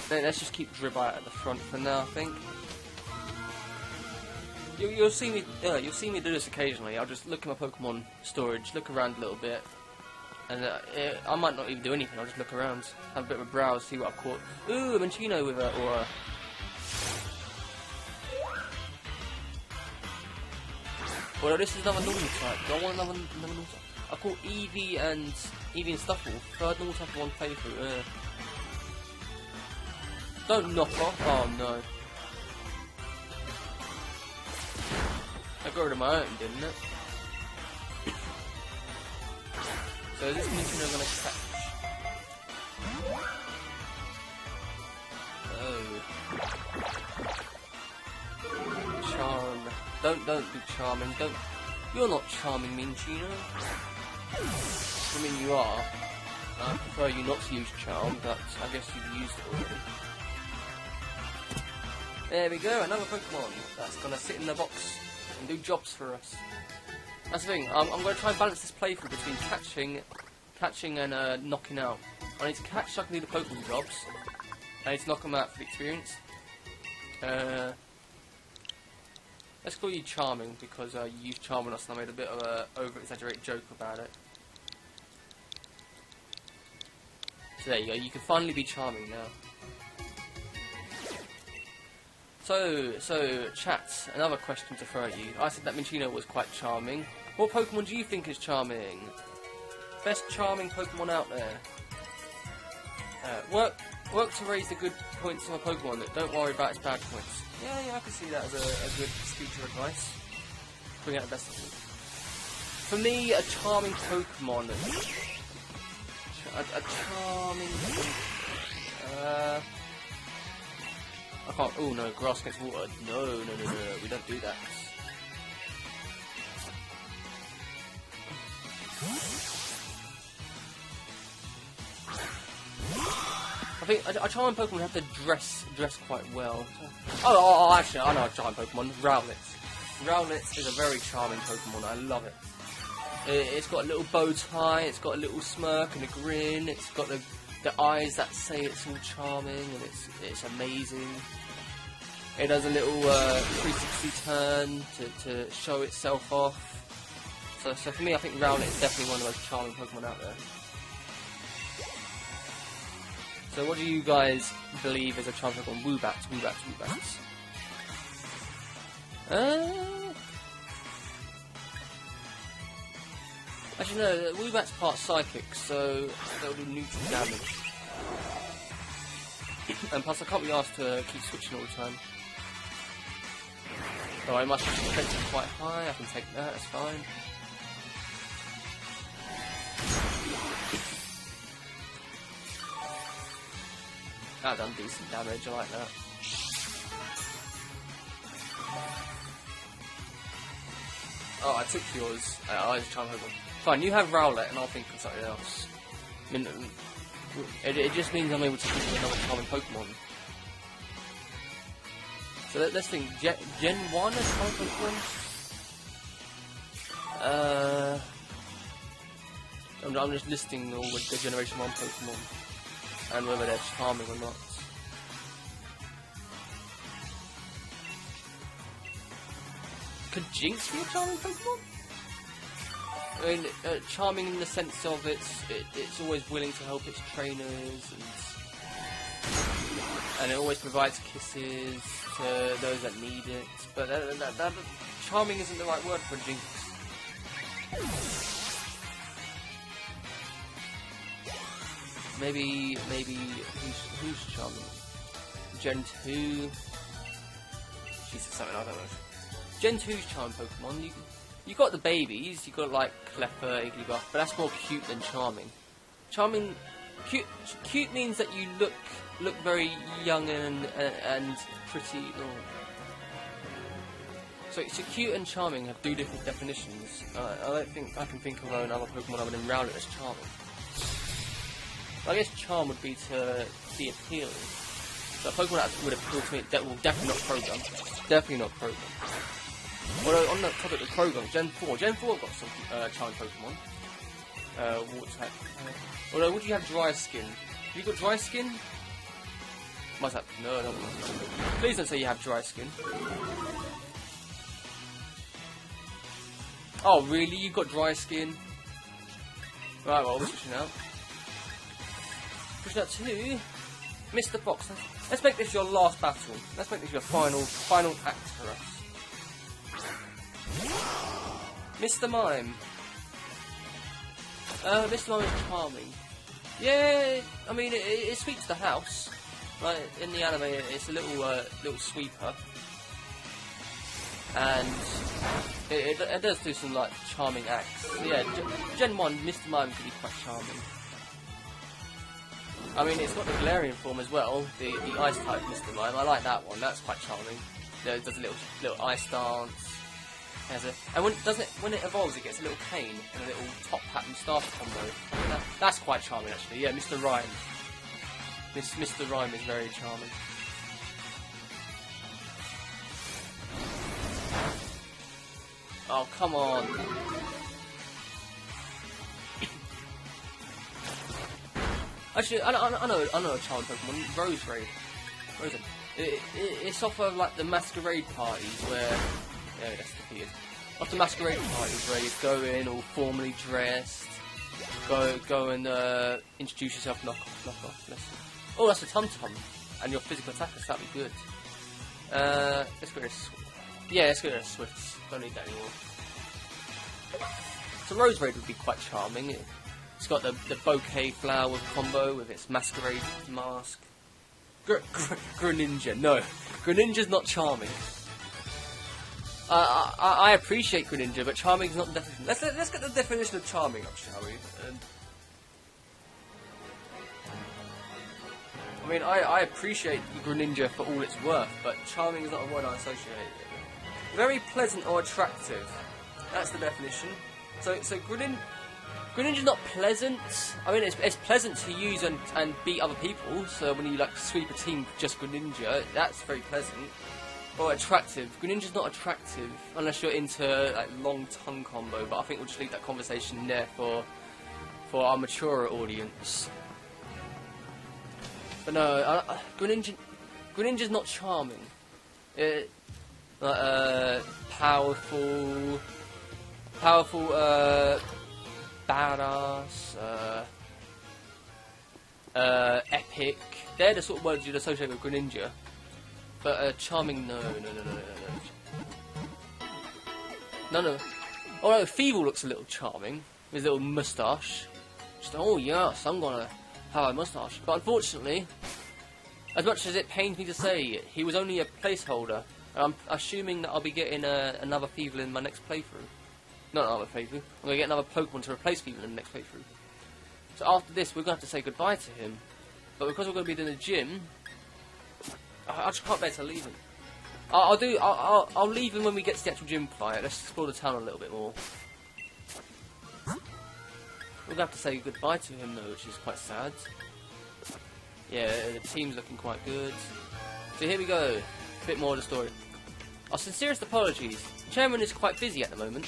let's just keep Dribite at the front for now, I think. You'll see me do this occasionally. I'll just look at my Pokemon storage, look around a little bit, and I might not even do anything. I'll just look around, have a bit of a browse, see what I've caught. Ooh, a Minccino with a Aura. Well, this is another normal type. Do I want another normal type? I caught Eevee and Stuffle. Third normal type for one playthrough. Don't knock off. Oh no. I got rid of my own, didn't it? So is this Minccino gonna catch? Oh. Charm. Don't be charming. Don't. You're not charming, Minccino. I mean, you are. I prefer you not to use charm, but I guess you've used it already. There we go, another Pokemon that's gonna sit in the box and do jobs for us. That's the thing. I'm going to try and balance this playthrough between catching and knocking out. I need to catch so I can do the Pokemon jobs. I need to knock them out for the experience. Let's call you Charming because you used Charm on us and I made a bit of a over-exaggerated joke about it. So there you go. You can finally be charming now. So chat, another question to throw at you. I said that Minccino was quite charming. What Pokemon do you think is charming? Best charming Pokemon out there. Work to raise the good points of a Pokemon. Don't worry about its bad points. Yeah, I can see that as a good speech of advice. Bring out the best of it. For me, a charming Pokemon. A charming Pokemon. I can't. Oh no, grass against water. No, we don't do that. I think a charming Pokemon have to dress quite well. Oh, actually, I know a charming Pokemon. Rowlet. Rowlet is a very charming Pokemon. I love it. It's got a little bow tie. It's got a little smirk and a grin. It's got the eyes that say it's all charming, and it's amazing. It does a little 360 turn to show itself off. So for me, I think Rowlet is definitely one of the most charming Pokemon out there. So what do you guys believe is a charming Pokemon? Woobats. Actually no, Woobat's part psychic, so they'll do neutral damage. And plus I can't be asked to keep switching all the time. So I must have defensive quite high, I can take that, that's fine. That done decent damage, I like that. Oh, I took yours. I was trying to hold on. Fine, you have Rowlet and I'll think of something else. I mean, it just means I'm able to think of another common Pokemon. So let's think. Gen 1 as common Pokemon? I'm just listing all the Generation 1 Pokemon and whether they're charming or not. Could Jinx be a charming Pokemon? I mean, charming in the sense of it's always willing to help its trainers, and it always provides kisses to those that need it. But that charming isn't the right word for Jinx. Maybe who's charming? Gen 2. She's something I don't know. Gen 2's charming Pokemon. You got the babies. You got like Cleffa, Igglybuff, but that's more cute than charming. Charming, cute means that you look very young and pretty. Oh. So cute and charming have two different definitions. I don't think I can think of another Pokemon other than Rowlet as charming. I guess charm would be to be appealing. So a Pokemon that would appeal to me, that will definitely not program. Definitely not program. Although on the topic of program, Gen 4 got some charming Pokemon. Water type. Although would you have dry skin? Have you got dry skin? Must have. No, no. Please don't say you have dry skin. Oh, really? You got dry skin? Right, well, we're switching out. Switching out to Mr. Fox. Let's make this your last battle. Let's make this your final act for us. Mr. Mime. Mr. Mime is charming. Yeah, I mean, it sweeps the house. Like, in the anime, it's a little sweeper. And it does do some, like, charming acts. So, yeah, Gen 1, Mr. Mime can be quite charming. I mean, it's got the Galarian form as well, the ice type Mr. Mime. I like that one, that's quite charming. It does a little ice dance. And when it evolves, it gets a little cane and a little top hat and staff combo. That's quite charming, actually. Yeah, Mr. Rhyme. Mr. Rhyme is very charming. Oh, come on. Actually, I know a child Pokemon, Roserade. It's off of, like, the masquerade parties where... Yeah, that's defeated. Off the masquerade parties where you go in all formally dressed, go and introduce yourself, knock off. Oh, that's a Tum-Tum, and your physical attacker, so that'd be good. Let's go to let's go to Swifts. Don't need that anymore. So Roserade would be quite charming. It's got the bouquet flower combo with its masquerade mask. Greninja, no, Greninja's not charming. I appreciate Greninja, but charming is not the definition. Let's get the definition of charming up, shall we? I mean, I appreciate Greninja for all it's worth, but charming is not a word I associate with. Very pleasant or attractive. That's the definition. So Greninja's not pleasant. I mean, it's pleasant to use and beat other people. So when you like sweep a team with just Greninja, that's very pleasant. Or attractive. Greninja's not attractive unless you're into like long tongue combo. But I think we'll just leave that conversation there for our mature audience. But no, Greninja's not charming. Powerful, badass, epic. They're the sort of words you'd associate with Greninja. But charming, no. Although Feeble looks a little charming with his little moustache. Just, oh yes, I'm gonna have a moustache. But unfortunately, as much as it pains me to say, he was only a placeholder. And I'm assuming that I'll be getting another Feeble in my next playthrough. Not another playthrough. I'm gonna get another Pokemon to replace Feeble in the next playthrough. So after this, we're gonna have to say goodbye to him. But because we're gonna be in the gym, I just can't bear to leave him. I'll leave him when we get to the actual gym fight. Let's explore the town a little bit more. We're gonna have to say goodbye to him though, which is quite sad. Yeah, the team's looking quite good. So here we go. A bit more of the story. Our sincerest apologies. The chairman is quite busy at the moment.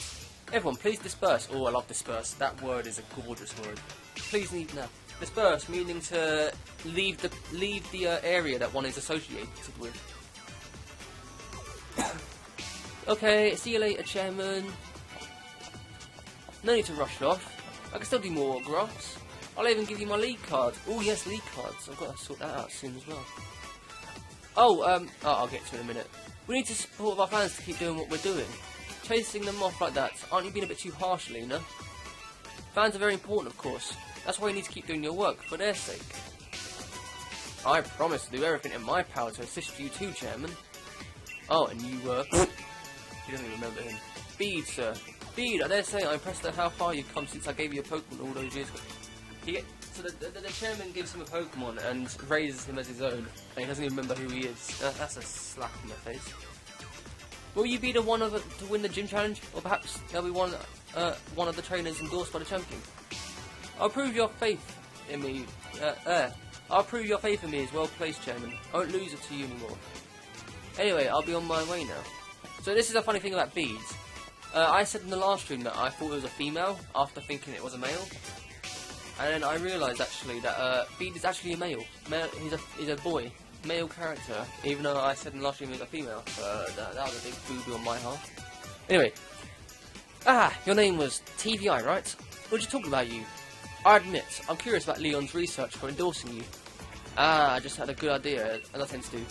Everyone, please disperse. Oh, I love disperse. That word is a gorgeous word. Please leave now. Disperse, meaning to leave the area that one is associated with. Okay, see you later, Chairman. No need to rush off. I can still do more autographs. I'll even give you my league card. Oh yes, league cards. I've got to sort that out soon as well. Oh, I'll get to it in a minute. We need to support our fans to keep doing what we're doing. Chasing them off like that, aren't you being a bit too harsh, Lena? Fans are very important, of course. That's why you need to keep doing your work, for their sake. I promise to do everything in my power to assist you too, Chairman. Oh, and you, he doesn't even remember him. Bede, sir. Bede, I dare say I'm impressed at how far you've come since I gave you a Pokemon all those years ago. So the Chairman gives him a Pokemon and raises him as his own, and he doesn't even remember who he is. That's a slap in the face. Will you be the one to win the gym challenge? Or perhaps there'll be one of the trainers endorsed by the champion? I'll prove your faith in me. I'll prove your faith in me as well placed, Chairman. I won't lose it to you anymore. Anyway, I'll be on my way now. So this is a funny thing about Beads. I said in the last stream that I thought it was a female after thinking it was a male. And then I realised actually that Bede is actually a male. He's a boy. male character, even though I said in the last stream it was a female. That was a big boo-boo on my half. Anyway. Your name was TVI, right? What did you talk about you? I admit, I'm curious about Leon's research for endorsing you. I just had a good idea, nothing to do.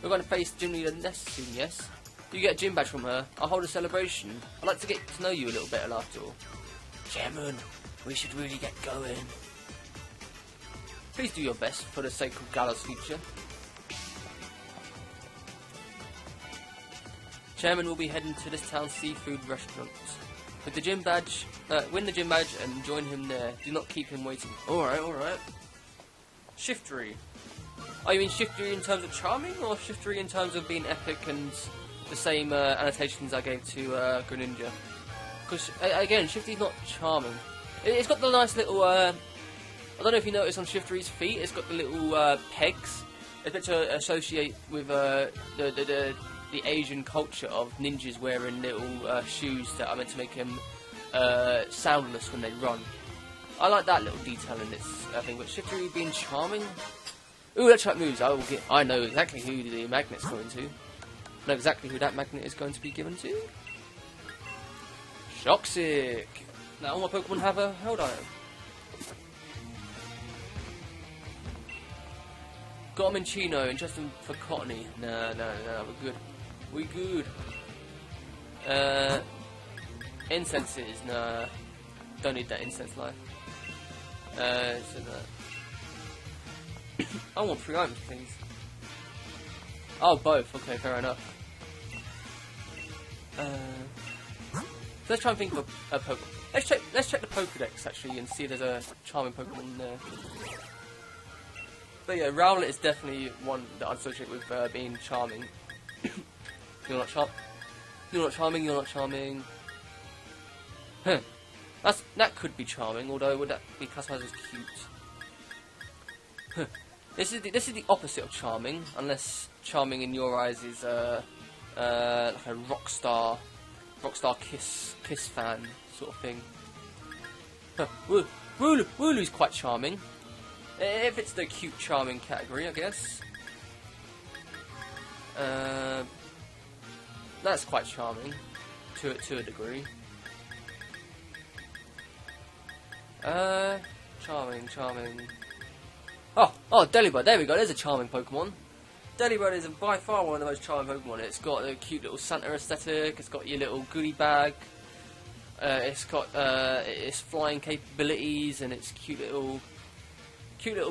We're going to face Gym Leader Ness soon, yes? You get a gym badge from her, I'll hold a celebration. I'd like to get to know you a little better after all. Chairman, we should really get going. Please do your best for the sake of Galar's future. Chairman will be heading to this town's seafood restaurant. With the gym badge, win the gym badge and join him there. Do not keep him waiting. Alright. Shiftery. Oh, you mean Shiftery in terms of charming, or Shiftery in terms of being epic and the same annotations I gave to Greninja? Because, again, Shiftery's not charming. It's got the nice little, I don't know if you noticed on Shiftery's feet, it's got the little pegs. It's meant to associate with the Asian culture of ninjas wearing little shoes that are meant to make them soundless when they run. I like that little detail in this thing, but Shiftery being charming. Ooh, let's try moves. I know exactly who the magnet's going to. I know exactly who that magnet is going to be given to. Shoxic. Now all my Pokemon have a held item. Got him in Chino, interesting for Cottony. No, we're good. Incenses, nah. Don't need that incense life. So that. I want 3 items, please. Oh, both. Okay, fair enough. So let's try and think of a Pokemon. Let's check the Pokedex actually and see if there's a charming Pokemon in there. But yeah, Rowlet is definitely one that I'd associate with being charming. You're not charming. Huh. That could be charming, although would that be classified as cute? Huh. This is the opposite of charming, unless charming in your eyes is like a rock star kiss fan sort of thing. Huh. Wooloo's quite charming. If it's the cute charming category, I guess. That's quite charming to a degree. Charming. Oh, Delibird, there we go, there's a charming Pokemon. Delibird is by far one of the most charming Pokemon. It's got a cute little Santa aesthetic, it's got your little goodie bag, it's got its flying capabilities, and its cute little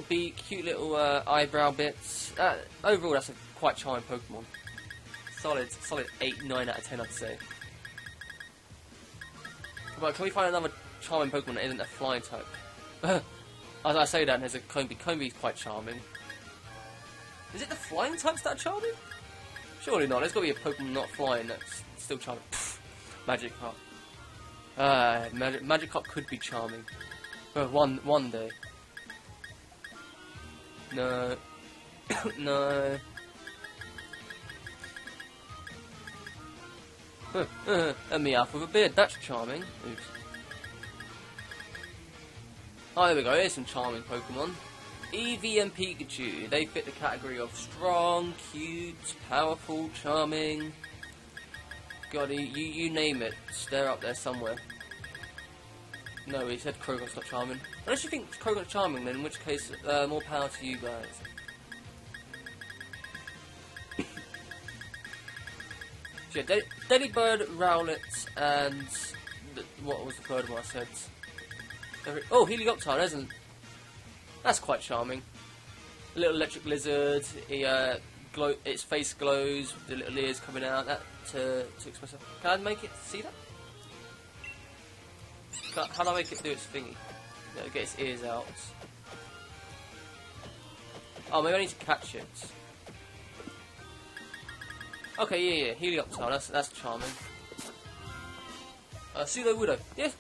beak, cute little eyebrow bits. Overall, that's a quite charming Pokemon. Solid 8, 9 out of 10, I'd say. But can we find another charming Pokemon that isn't a flying type? As I say that, there's a Combee. Combee's quite charming. Is it the flying types that are charming? Surely not. There's got to be a Pokemon not flying that's still charming. Pfft, Magikarp. Magikarp could be charming. One day. No. No. A Meowth with a beard. That's charming. Oops. Oh, there we go. Here's some charming Pokemon. Eevee and Pikachu. They fit the category of strong, cute, powerful, charming. God, you name it. They're up there somewhere. No, he said Krogon's not charming. Unless you think Krogon's charming, then in which case, more power to you guys. So yeah, Delibird, Rowlet, and what was the third one I said? Oh, Helioptile, isn't? That's quite charming. A little electric lizard. Its face glows with the little ears coming out. That to express it. Can I make it see that? How do I make it do its thingy? Get its ears out. Oh, maybe I need to catch it. Okay, yeah, Helioptile. That's charming. Sudowoodo. Yeah,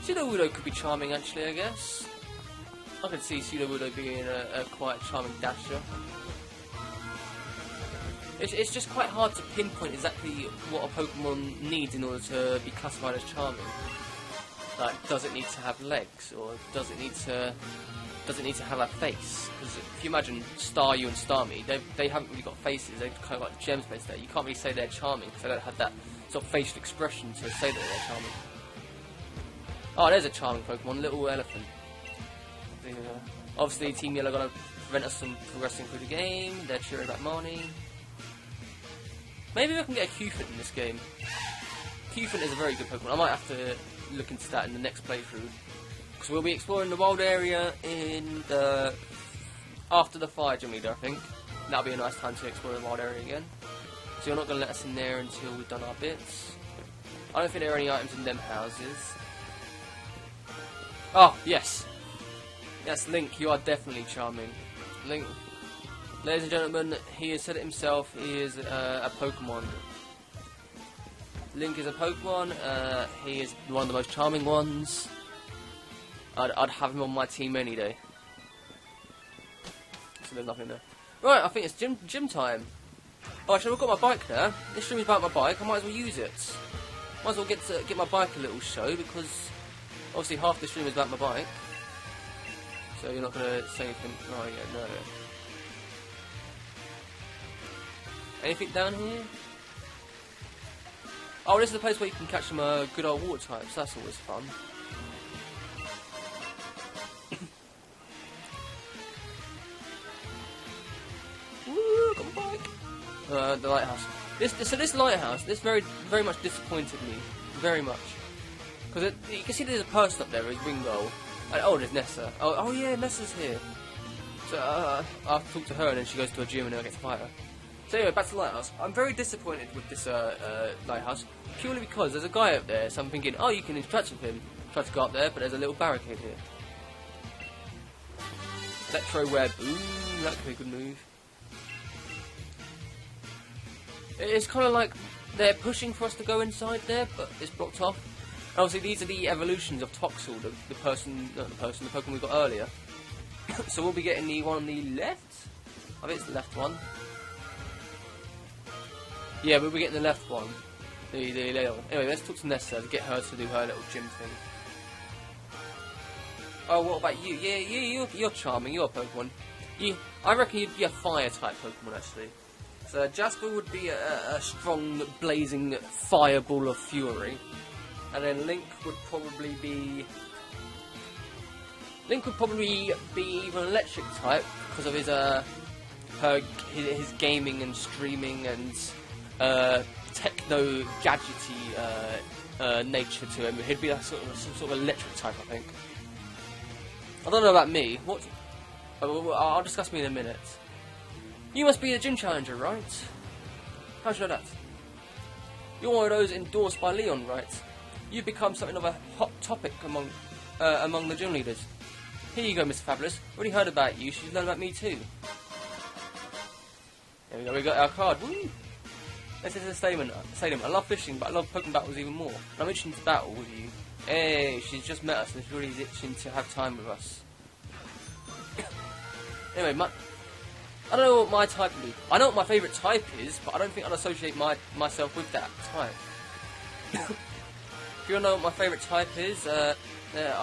Sudowoodo could be charming actually, I guess. I could see Sudowoodo being a quite charming dasher. It's just quite hard to pinpoint exactly what a Pokemon needs in order to be classified as charming. Like, does it need to have legs, or does it need to does it need to have a face? Because if you imagine Staryu and Starmie, they haven't really got faces. They've kind of got gems placed there. You can't really say they're charming because they don't have that sort of facial expression to say that they're charming. Oh, there's a charming Pokemon, little elephant. Obviously, Team Yellow got to prevent us from progressing through the game. They're cheering about Marnie. Maybe we can get a Cufant in this game. Cufant is a very good Pokemon. I might have to look into that in the next playthrough. Because we'll be exploring the wild area in the... after the fire gym leader, I think. That'll be a nice time to explore the wild area again. So you're not going to let us in there until we've done our bits. I don't think there are any items in them houses. Oh, yes. Yes, Link, you are definitely charming. Link, ladies and gentlemen, he has said it himself, he is a Pokemon. Link is a Pokemon, he is one of the most charming ones. I'd have him on my team any day. So there's nothing there. Right, I think it's gym time. Oh, actually, I've got my bike there. This stream is about my bike, I might as well use it. Might as well get my bike a little show, because obviously half the stream is about my bike. So you're not going to say anything... Oh, yeah, no. Anything down here? Oh, this is the place where you can catch some good old water types. That's always fun. Woo, got my bike. The lighthouse. This lighthouse, this very much disappointed me. Very much. Because you can see there's a person up there, there's Ringo. Oh, there's Nessa. Oh yeah, Nessa's here. So I'll talk to her and then she goes to a gym and then I get to fight her. So anyway, back to the lighthouse. I'm very disappointed with this lighthouse, purely because there's a guy up there, so I'm thinking, oh, you can interact with him. Try to go up there, but there's a little barricade here. Electro web. Ooh, that could be a good move. It's kind of like they're pushing for us to go inside there, but it's blocked off. And obviously, these are the evolutions of Toxel, the Pokemon we got earlier. So we'll be getting the one on the left. I think it's the left one. Yeah, we'll be getting the left one. Anyway, let's talk to Nessa to get her to do her little gym thing. Oh, what about you? Yeah, you're charming. You're a Pokemon. I reckon you'd be a fire type Pokemon actually. So Jasper would be a strong, blazing fireball of fury, and then Link would probably be either an electric type because of his gaming and streaming and techno gadgety nature to him. He'd be like some sort of electric type, I think. I don't know about me. What? I'll discuss me in a minute. You must be a gym challenger, right? How'd you know that? You're one of those endorsed by Leon, right? You've become something of a hot topic among the gym leaders. Here you go, Mr. Fabulous. Already heard about you. She's learned about me too. There we go. We got our card. Woo! This is a statement. I love fishing, but I love Pokemon battles even more. And I'm itching to battle with you. Hey, she's just met us and she's really itching to have time with us. Anyway, I don't know what my type would be. I know what my favourite type is, but I don't think I'd associate myself with that type. If you want to know what my favourite type is, I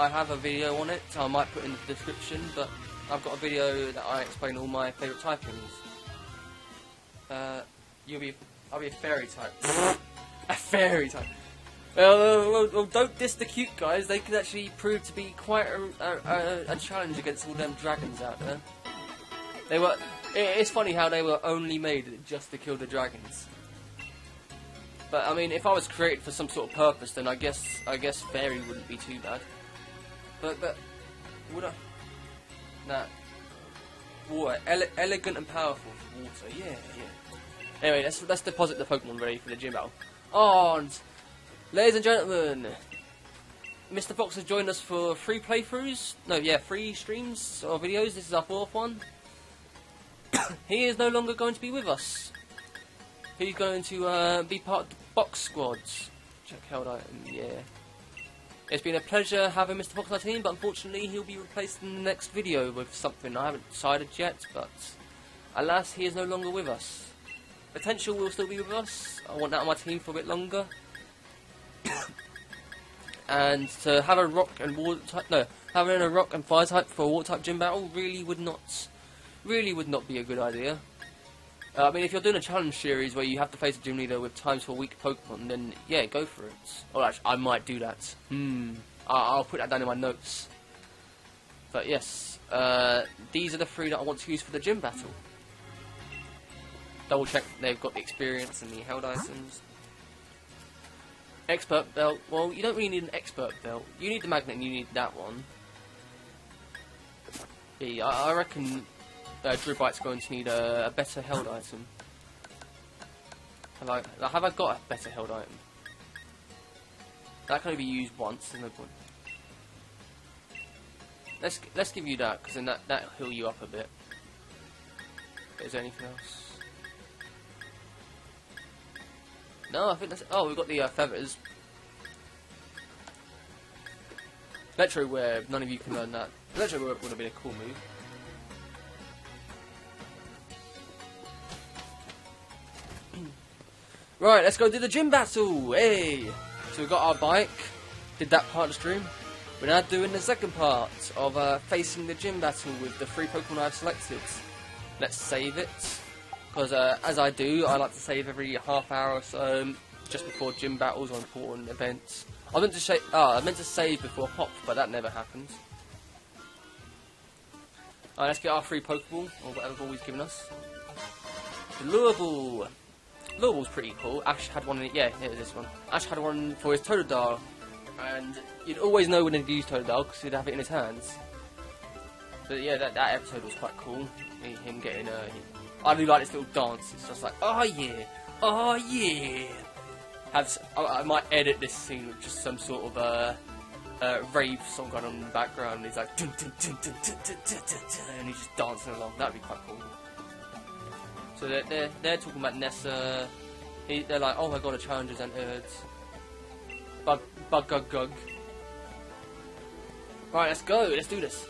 have a video on it. I might put it in the description, but I've got a video that I explain all my favourite typings. I'll be a fairy type. A fairy type. Well, don't diss the cute guys. They could actually prove to be quite a challenge against all them dragons out there. It's funny how they were only made just to kill the dragons. But I mean, if I was created for some sort of purpose, then I guess fairy wouldn't be too bad. But would I? Nah. Water, elegant and powerful for water. Yeah. Anyway, let's deposit the Pokemon ready for the gym battle. And ladies and gentlemen, Mr. Fox has joined us for 3 playthroughs. No, yeah, 3 streams or videos. This is our 4th one. He is no longer going to be with us. He's going to be part of the box squads. Check held item, yeah. It's been a pleasure having Mr. Fox on our team, but unfortunately he'll be replaced in the next video with something I haven't decided yet, but alas, he is no longer with us. Potential will still be with us. I want that on my team for a bit longer. and to have a rock and water type, no, having a rock and fire type for a water type gym battle really would not be a good idea. I mean, if you're doing a challenge series where you have to face a gym leader with times for weak Pokemon, then yeah, go for it. Or actually, I might do that. I'll put that down in my notes. But yes, these are the 3 that I want to use for the gym battle. Double check they've got the experience and the held items. Expert belt. Well, you don't really need an expert belt. You need the magnet and you need that one. Yeah, I reckon Dribite's going to need a better held item. Have I got a better held item? That can only be used once, there's no point. Let's give you that, because then that'll heal you up a bit. Is there anything else? No, I think that's... Oh, we've got the feathers. Electro Web, none of you can learn that. Electro Web would have been a cool move. Right, let's go do the gym battle! Hey! So we've got our bike, did that part of the stream. We're now doing the second part of facing the gym battle with the 3 Pokemon I've selected. Let's save it, because as I do, I like to save every half hour or so, just before gym battles or important events. I meant to save before Pop, but that never happened. Alright, let's get our 3 Pokeball, or whatever ball he's given us. The Lure Ball. Lure Ball's pretty cool. Ash had one in it. Yeah, here's this one. Ash had one for his Totodile, and you'd always know when he'd use Totodile because he'd have it in his hands. But yeah, that episode was quite cool. Him getting I really like this little dance. It's just like, oh yeah, oh yeah. I might edit this scene with just some sort of rave song going on in the background. And he's like, dun, dun, dun, dun, dun, dun, dun, dun, dun, and he's just dancing along. That'd be quite cool. So they're talking about Nessa. They're like, oh my god, a challenger's entered. Bug. Right, let's go. Let's do this.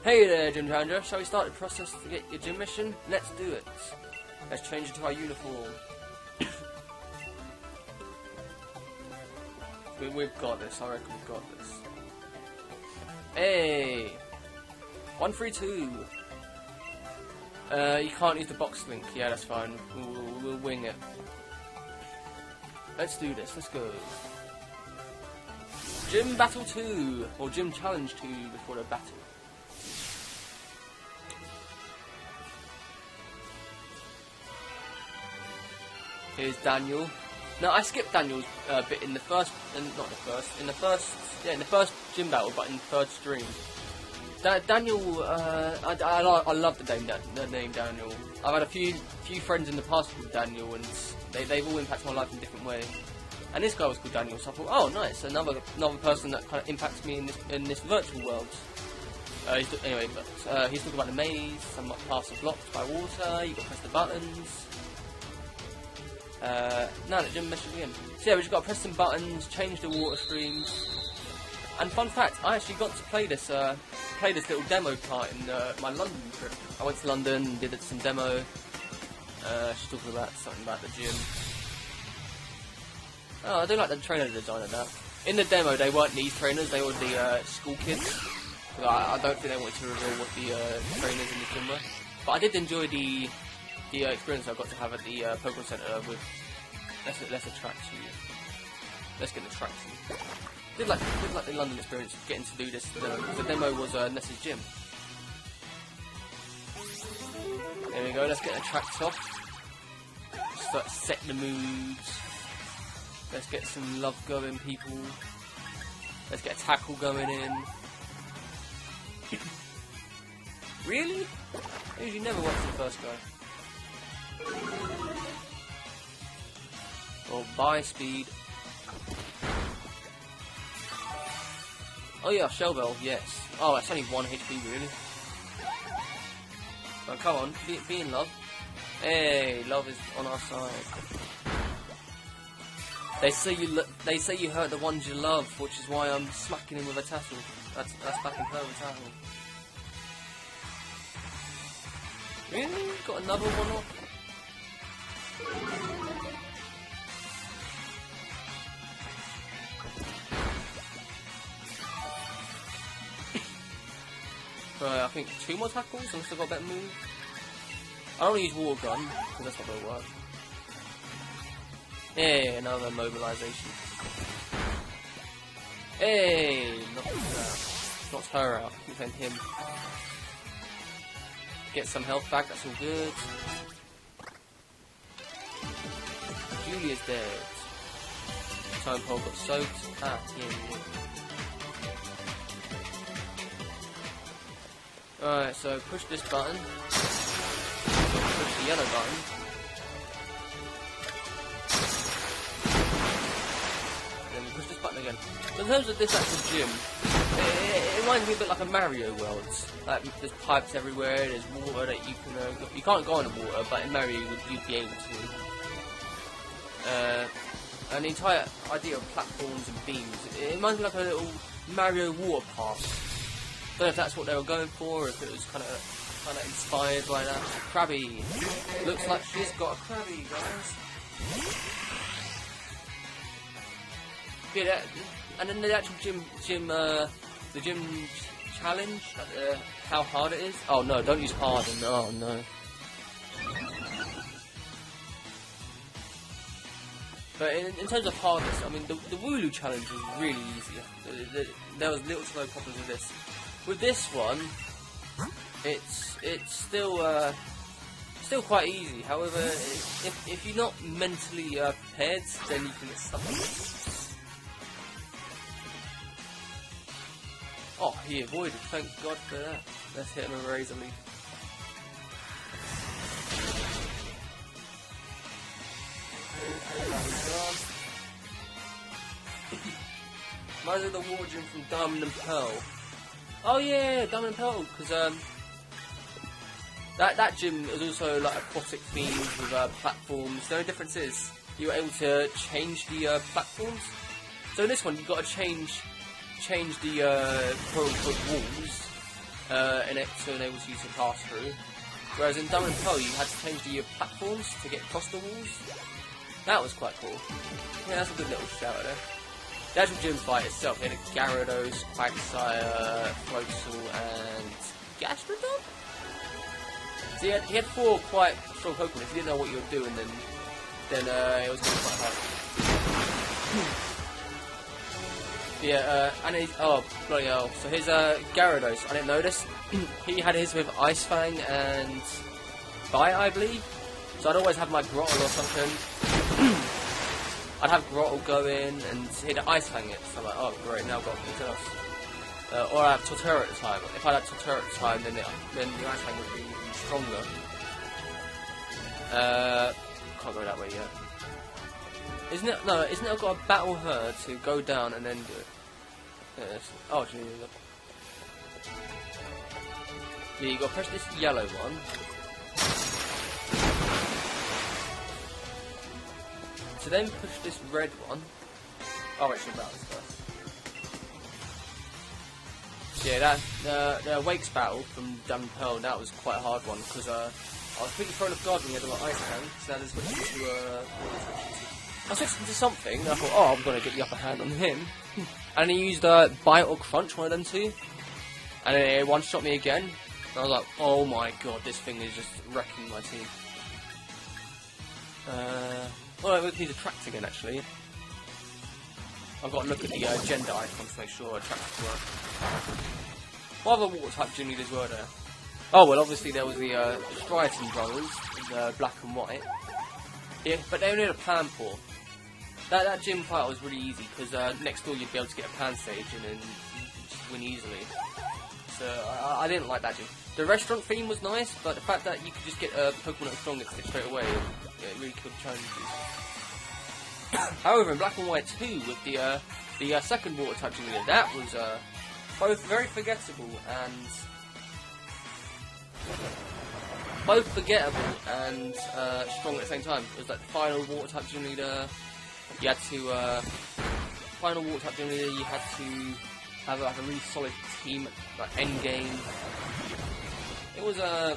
Hey there, Gym Challenger. Shall we start the process to get your gym mission? Let's do it. Let's change into our uniform. We've got this. I reckon we've got this. Hey! 132. You can't use the box link. Yeah, that's fine. We'll wing it. Let's do this. Let's go. Gym Battle 2, or Gym Challenge 2 before the battle. Here's Daniel. Now I skipped Daniel's bit in the first, in the first gym battle, but in the third stream. Daniel, I love the name Daniel. I've had a few friends in the past called Daniel, and they've all impacted my life in different ways. And this guy was called Daniel, so I thought, oh nice, another person that kind of impacts me in this virtual world. He's talking about the maze, some parts are blocked by water, you got to press the buttons. Now the gym mission again. So yeah, we just got to press some buttons, change the water streams. And fun fact, I actually got to play this little demo part in my London trip. I went to London and did some demo. She's talking about something about the gym. Oh, I do like the trainer design of that. In the demo, they weren't these trainers; they were the school kids. I don't think they wanted to reveal what the trainers in the gym were. But I did enjoy the experience I got to have at the Pokemon Center with. Let's attract you. Let's get the traction. Did like the London experience of getting to do this. The demo was Nessa's gym. There we go. Let's get the tracks off. Start set the moods. Let's get some love going, people. Let's get a tackle going in. Really? I usually never watch the first guy. Well, buy speed. Oh yeah, Shell Bell, yes. Oh, that's only 1 HP, really. Oh, come on, be in love. Hey, love is on our side. They say you hurt the ones you love, which is why I'm smacking him with a tassel. That's smacking her with a tassel. Really? Got another one off? I think 2 more tackles, and still got a better move. I don't want to use water gun, because that's not going to work. Hey, another mobilization. Hey, knocks her out. Then him. Get some health back, that's all good. Julia's dead. Time pole got soaked. Ah, yeah. Alright, so push this button. Push the yellow button. And then push this button again. So in terms of this actual gym, it reminds me a bit like a Mario world. Like there's pipes everywhere, there's water that you can you can't go in the water, but in Mario you'd be able to. And the entire idea of platforms and beams, it reminds me like a little Mario water pass. Don't know if that's what they were going for, or if it was kind of inspired by that. Krabby, looks like she's got a Krabby, guys. Yeah, and then the actual gym challenge, how hard it is. Oh no, don't use harden. Oh no. But in terms of hardness, I mean, the Wooloo challenge was really easy. There was little to no problems with this. With this one, it's still quite easy. However, if you're not mentally prepared, then you can get stuck in it. Oh, he avoided. Thank God for that. Let's hit him with a razor leaf. Reminds me of the water gym from Diamond and Pearl. Oh yeah, Diamond and Pearl, because that gym is also like aquatic themed with platforms. The only difference is you were able to change the platforms. So in this one, you've got to change the quote-unquote walls in it to enable you to pass through. Whereas in Diamond and Pearl, you had to change the platforms to get across the walls. That was quite cool. Yeah, that's a good little shout out there. The actual gym fight itself, he had a Gyarados, Quagsire, Floatzel, and Gastrodon? So he had 4 quite strong Pokemon. If you didn't know what you were doing, then it was going to be quite hard. Yeah, and he's, oh, bloody hell. So his Gyarados, I didn't notice, he had his with Ice Fang and Bite, I believe. So I'd always have my Grottle or something. I'd have Grottle go in and he'd Ice Fang it. So I'm like, oh great, now I've got something else. Or I'd have Torterra at the time. If I had Torterra at the time, then the Ice Fang would be even stronger. Can't go that way yet. Isn't it? No, isn't it? I've got to battle her to go down and then do it. Yes. Oh, gee. Yeah, you got to press this yellow one. To then push this red one. Oh, wait, should battle this first. Yeah, that the Wakes battle from Diamond and Pearl, that was quite a hard one because I was completely thrown off guard when he had a Ice Fang. So now there's switched into I switched into something, and I thought, oh, I'm going to get the upper hand on him. And he used Bite or Crunch, one of them two. And then it one-shot me again. And I was like, oh my god, this thing is just wrecking my team. Well, we need a Tract again, actually. I've got to look at the gender icons to make sure Tracts work. What other water-type gym leaders were there? Oh, well, obviously there was the Striaton brothers, the black and white. Yeah, but they only had a Plan Paw. That gym fight was really easy because next door you'd be able to get a Pan Stage and then just win easily. So I didn't like that gym. The restaurant theme was nice, but the fact that you could just get a Pokemon that was strong next to it straight away, it really killed the challenges. However, in Black and White 2, with the second water type gym leader, that was both very forgettable and strong at the same time. It was like the final water type gym leader. You had to final water type gym leader. You had to have like a really solid team, like end game. It was a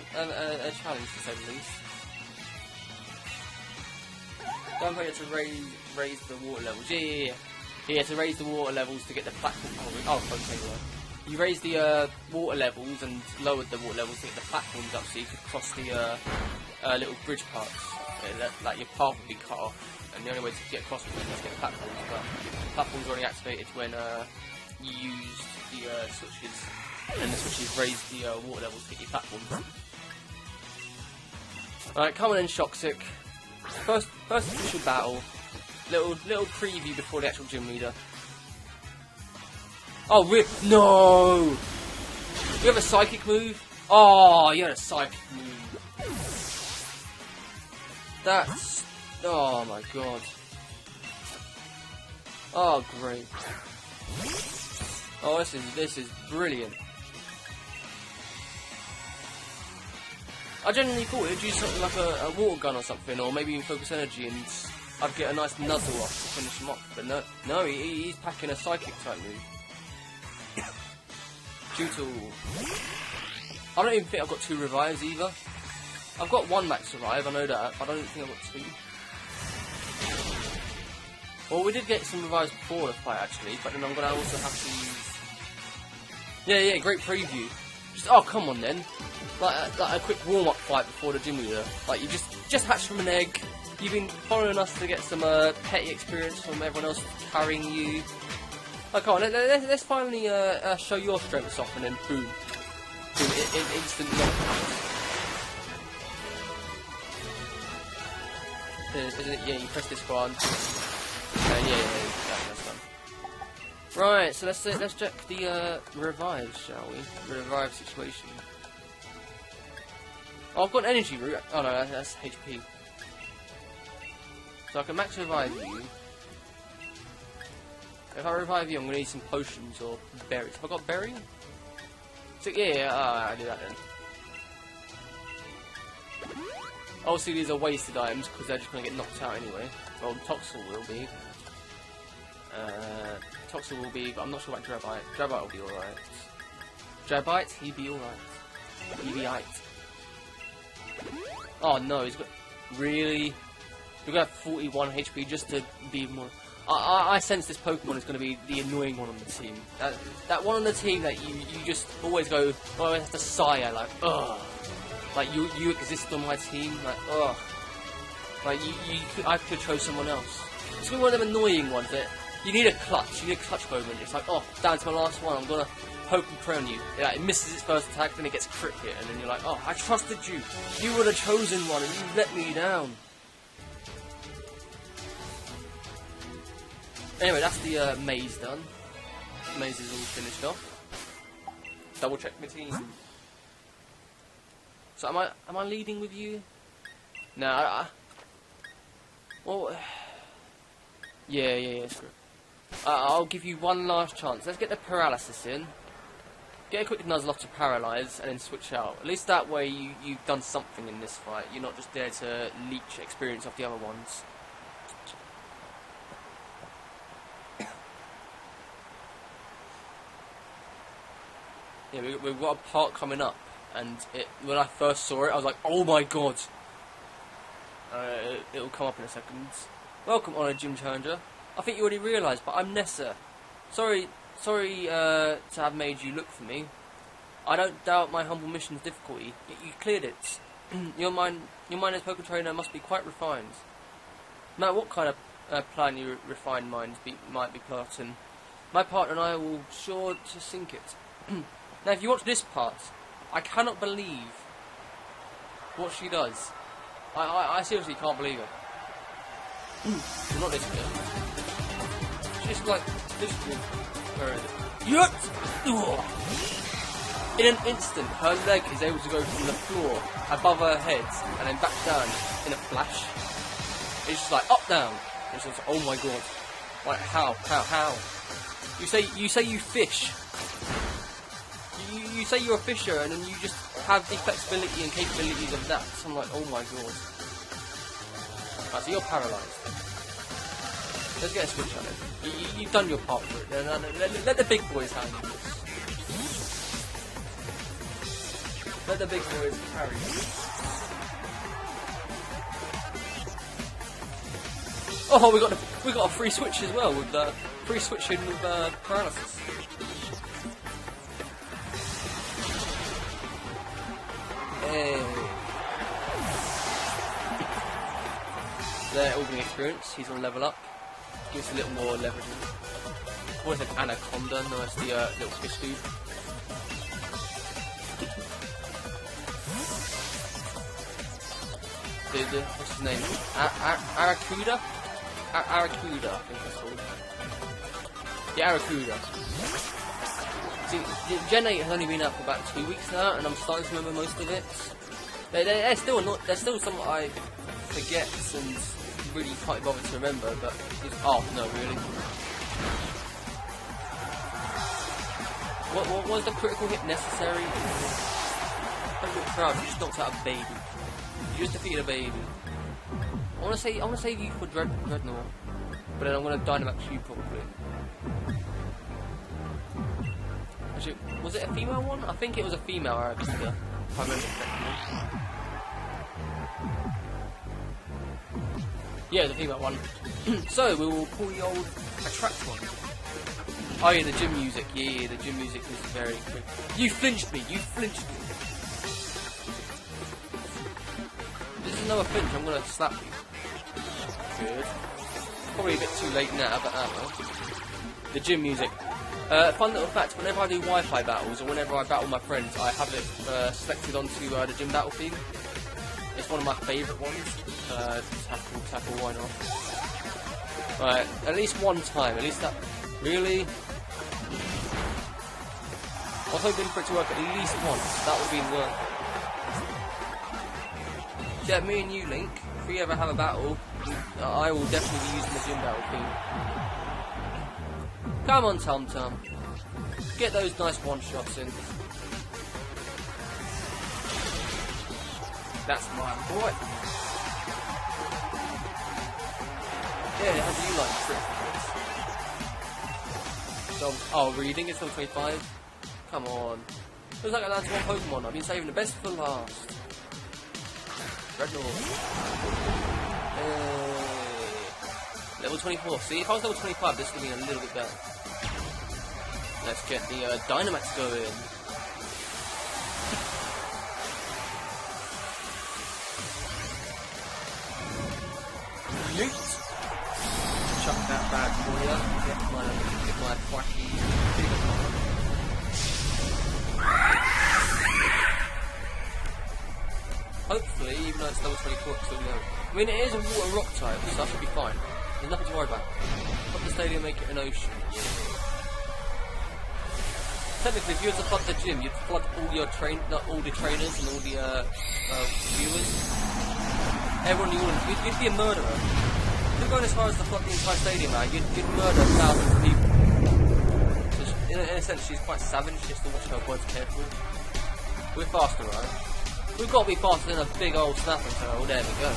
challenge to say the least. Don't forget to raise the water levels. Yeah. You had to raise the water levels to get the platform coverage. Oh, okay, you raised the water levels and lowered the water levels to get the platforms up so you could cross the little bridge parts. Like your path would be cut off, and the only way to get across was to get the platforms, but the platforms were only activated when you used the switches, and the switches raised the water levels to get your platforms. Alright, come on in, Shoxic. First official battle. Little preview before the actual gym leader. Oh, rip! No! You have a psychic move? Oh, you had a psychic move. That's... oh my god. Oh, great. Oh, this is brilliant. I genuinely thought it'd use something like a water gun or something, or maybe even focus energy, and I'd get a nice nuzzle off to finish him off. But no, he's packing a psychic type move. Due to... I don't even think I've got 2 revives either. I've got 1 max revive, I know that, but I don't think I've got 2. Well, we did get some revives before the fight actually, but then I'm gonna also have to use... Yeah, great preview. Just, oh, come on then. Like a quick warm-up fight before the gym leader. Like, you just hatched from an egg. You've been following us to get some petty experience from everyone else carrying you. Oh, come on, let's finally show your strengths off, and then boom, instant knockouts. Isn't it? Yeah, you press this one. Yeah, that's done. Right, so let's check the revives, shall we? The revive situation. Oh, I've got an energy root. Oh no, that's HP. So I can max revive you. If I revive you, I'm gonna need some potions or berries. Have I got berry? So I do that then. Obviously these are wasted items because they're just gonna get knocked out anyway. Well, Toxel will be. Toxel will be, but I'm not sure about Drabite. Drabite will be alright. Drabite, he'd be alright. He'd be aight. Oh no, he's got... really? We're gonna have 41 HP just to be more... I sense this Pokemon is going to be the annoying one on the team. That one on the team that you just always go... oh, I have to sigh like, ugh. Like, you exist on my team, like, ugh. Like, I could chose someone else. It's going to be one of them annoying ones that... you need a clutch moment. It's like, oh, down to my last one, I'm gonna poke and pray on you. It misses its first attack, then it gets crit hit, and then you're like, oh, I trusted you. You were the chosen one, and you let me down. Anyway, that's the maze done. Maze is all finished off. Double check my team. So am I leading with you? No, well, yeah, screw. I'll give you one last chance. Let's get the paralysis in. Get a quick nuzzle off to paralyze, and then switch out. At least that way you've done something in this fight. You're not just there to leech experience off the other ones. Yeah, we've got a part coming up, and when I first saw it, I was like, oh my god! It'll come up in a second. Welcome, Honoured Gym Challenger. I think you already realised, but I'm Nessa. Sorry to have made you look for me. I don't doubt my humble mission's difficulty. You cleared it. Your mind as Pokemon trainer must be quite refined. No matter what kind of plan your refined mind might be plotting, my partner and I will sure to sink it. Now, if you watch this part, I cannot believe what she does. I seriously can't believe it. Well, not this bit. She's like, literally, where is it? In an instant, her leg is able to go from the floor above her head and then back down in a flash. It's just like up, down. It's just, oh my god! Like how? You say you fish. You say you're a fisher, and then you just have the flexibility and capabilities of that. So I'm like, oh my god. Right, so you're paralysed. Let's get a switch on it. You've done your part for it. Let the big boys handle this. Let the big boys carry this. Oh, we got a free switch as well with free switching with paralysis. Hey. They're all going to experience. He's going to level up. Give us a little more leverage. What is it? Anaconda? No, it's the little fish dude. What's his name? Aracuda? Aracuda, I think it's called. Yeah, Aracuda. See, Gen 8 has only been out for about 2 weeks now, and I'm starting to remember most of it. They're still not. They're still some I forget and really can't bother to remember. But oh no, really. What was the critical hit necessary? Don't look proud. You just knocked out a baby. You just defeated a baby. I want to save you for Dreadnought, but then I'm going to Dynamax you probably. Actually, was it a female one? I think it was a female Aracuda, if I remember correctly. Yeah, the female one. So we will pull the old attract one. Oh yeah, the gym music. Yeah, the gym music is very quick. You flinched me. You flinched me. This is another flinch. I'm gonna slap you. Good. Probably a bit too late now, but the gym music. Fun little fact, whenever I do Wi-Fi battles, or whenever I battle my friends, I have it selected onto the gym battle theme. It's one of my favourite ones. Tackle, why not? Right, at least one time, at least that... Really? I was hoping for it to work at least once, that would be worth. Yeah, me and you, Link, if we ever have a battle, I will definitely be using the gym battle theme. Come on, Tum Tum. Get those nice one-shots in. That's my boy. Yeah, how do you like tricks? So, oh, reading is still 25? Come on. Looks like I landed one Pokemon. I've been saving the best for last. Dreadnought. Level 24. See, if I was level 25, this would be a little bit better. Let's get the Dynamax going. Yeet. Chuck that bad boy up. Get my quacky bigger one. Hopefully, even though it's level 24, it's still low. I mean, it is a water rock type, so that should be fine. There's nothing to worry about. Pop the stadium, make it an ocean. Yeah. Technically, if you were to flood the gym, you'd flood all your all the trainers and all the viewers. Everyone you'd be a murderer. If you're going as far as to flood the entire stadium out, you'd murder thousands of people. So in a sense, she's quite savage, just to watch her words carefully. We're faster, right? We've got to be faster than a big old snapping turtle. There we go.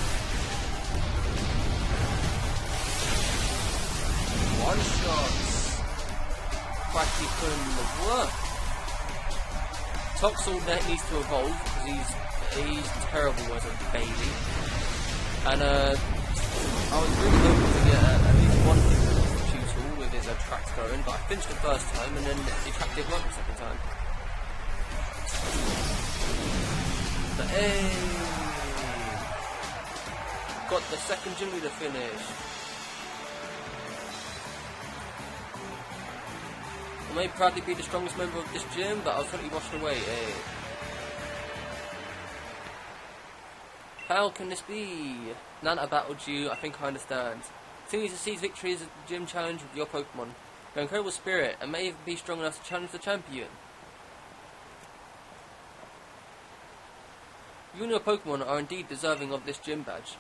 One shot. Quacky putting the work. Toxel needs to evolve because he's terrible as a baby. And I was really hoping to get at least one tutorial with his attract going, but I finished the first time and then the attract didn't work the second time. But hey, got the second gym leader finished. I may proudly be the strongest member of this gym, but I was totally washed away. Hey. How can this be? Nana battled you, I think I understand. Continue to seize victories at the gym challenge with your Pokemon. Your incredible spirit, and may even be strong enough to challenge the champion. You and your Pokemon are indeed deserving of this gym badge.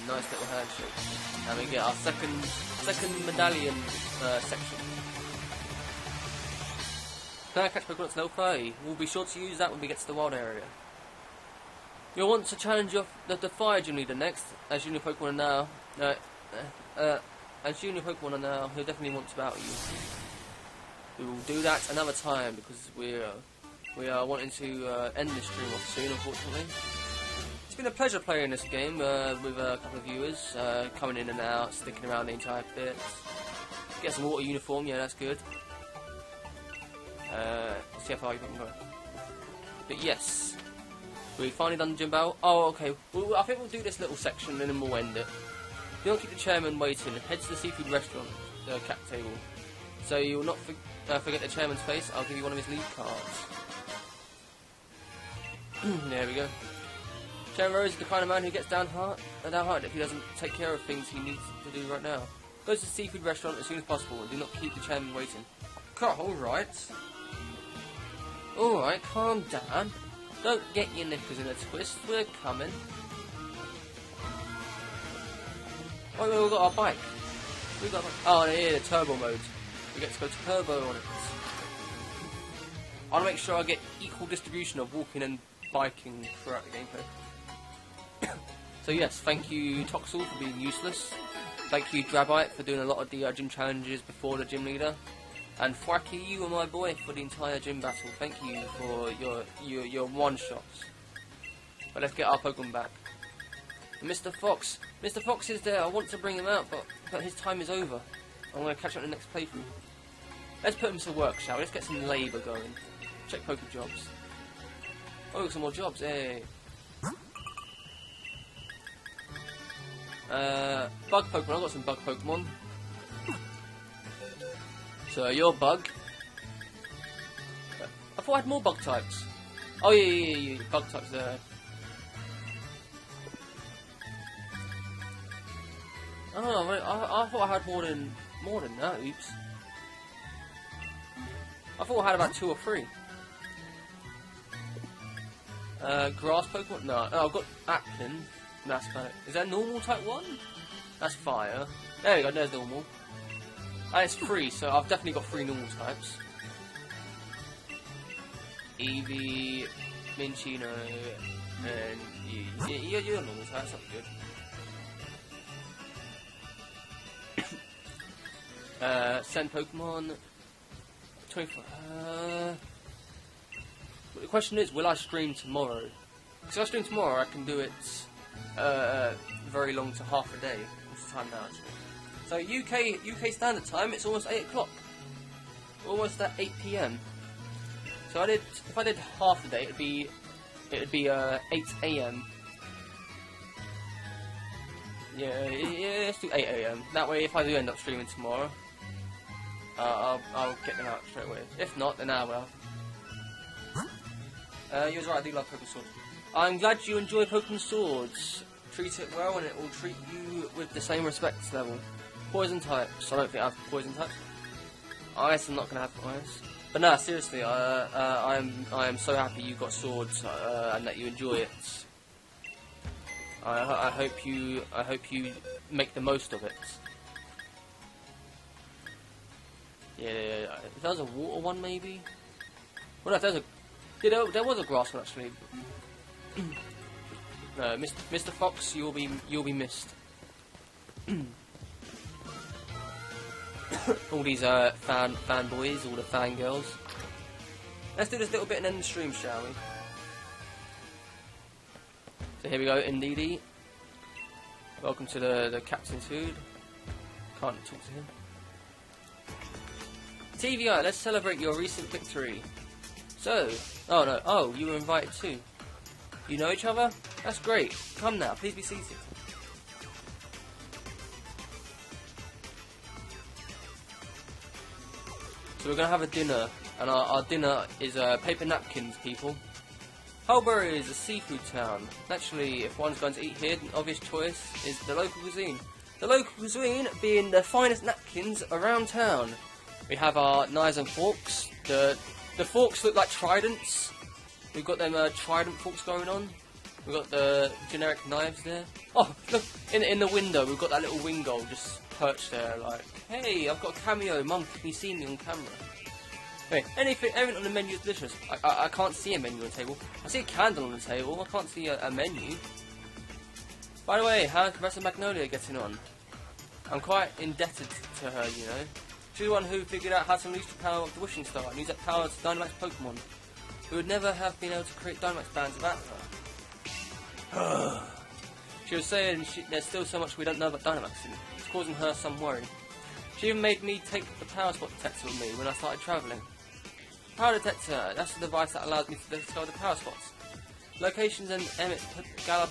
Nice little handshake. And we get our second medallion section. Can I catch Pokemon at level 30? We'll be sure to use that when we get to the wild area. You'll want to challenge the fire gym leader next, as you and your Pokemon are now. As you and your Pokemon are now, he'll definitely want to battle you. We will do that another time because we are wanting to end this stream off soon, unfortunately. It's been a pleasure playing this game with a couple of viewers coming in and out, sticking around the entire bit. Get some water uniform, yeah, that's good. See how far you can go. But yes, we finally done the gym battle. Oh, okay. I think we'll do this little section and then we'll end it. Do not keep the chairman waiting. Head to the seafood restaurant, the cap table. So you will not forget the chairman's face. I'll give you one of his lead cards. There we go. Chairman Rose is the kind of man who gets downhearted if he doesn't take care of things he needs to do right now. Go to the seafood restaurant as soon as possible and do not keep the chairman waiting. Alright. Alright, calm down. Don't get your knickers in a twist. We're coming. Oh, we've got our bike. Oh, yeah, the turbo mode. We get to go turbo on it. I want to make sure I get equal distribution of walking and biking throughout the gameplay. So yes, thank you Toxel for being useless. Thank you Drabite for doing a lot of the gym challenges before the gym leader. And Thwacky, you were my boy for the entire gym battle. Thank you for your one-shots. But let's get our Pokemon back. Mr. Fox. Mr. Fox is there. I want to bring him out, but his time is over. I'm going to catch up in the next playthrough. Let's put him to work, shall we? Let's get some labour going. Check Poké jobs. Oh, some more jobs, hey. Bug Pokemon. I've got some bug Pokemon. So, your bug. I thought I had more bug types. Oh, yeah. Bug types there. Oh, I thought I had more than that. Oops. I thought I had about 2 or 3. Grass Pokemon? No. Oh, I've got Applin. That's about it. Is that normal type 1? That's fire. There we go, there's normal. And it's 3, so I've definitely got 3 normal types. Eevee, Minchino, and you're normal types, that's good. Send Pokemon. 24. The question is, will I stream tomorrow? Because if I stream tomorrow, I can do it very long to half a day. What's the time now, actually? So UK standard time, it's almost 8 o'clock. Almost at 8 PM. So if I did half a day, it'd be 8 AM. Yeah, let's do 8 AM. That way, if I do end up streaming tomorrow, I'll get them out straight away. If not, then I will. You're right, I do love Pokemon Swords. I'm glad you enjoy Pokemon Swords. Treat it well and it will treat you with the same respect level. Poison types. I don't think I have poison types. Ice, I'm not going to have ice. But no, seriously, I am so happy you got swords and that you enjoy it. I hope you make the most of it. Yeah, if there was a water one, maybe. Well, no, if there's a there was a grass one actually. No, Mr. Fox, you'll be missed. All these fanboys, all the fangirls. Let's do this little bit and end the stream, shall we? So here we go, Ndidi. Welcome to the Captain's Food. Can't talk to him. TVI, let's celebrate your recent victory. So, oh, you were invited too. You know each other? That's great. Come now, please be seated. So we're going to have a dinner, and our dinner is paper napkins, people. Hullbury is a seafood town. Naturally, if one's going to eat here, the obvious choice is the local cuisine. The local cuisine being the finest napkins around town. We have our knives and forks. The forks look like tridents. We've got them trident forks going on. We've got the generic knives there. Oh, look, in the window, we've got that little Wingull just perched there, like, hey, I've got a cameo, Mum, can you see me on camera? Hey, everything on the menu is delicious. I can't see a menu on the table. I see a candle on the table, I can't see a menu. By the way, how's Professor Magnolia getting on? I'm quite indebted to her, you know. She's the one who figured out how to unleash the power of the wishing star and use that power to Dynamax Pokemon. We would never have been able to create Dynamax bands without her. She was saying there's still so much we don't know about Dynamaxing. It's causing her some worry. She even made me take the power spot detector with me when I started travelling. Power detector. That's the device that allows me to discover the power spots, locations, and emit Galar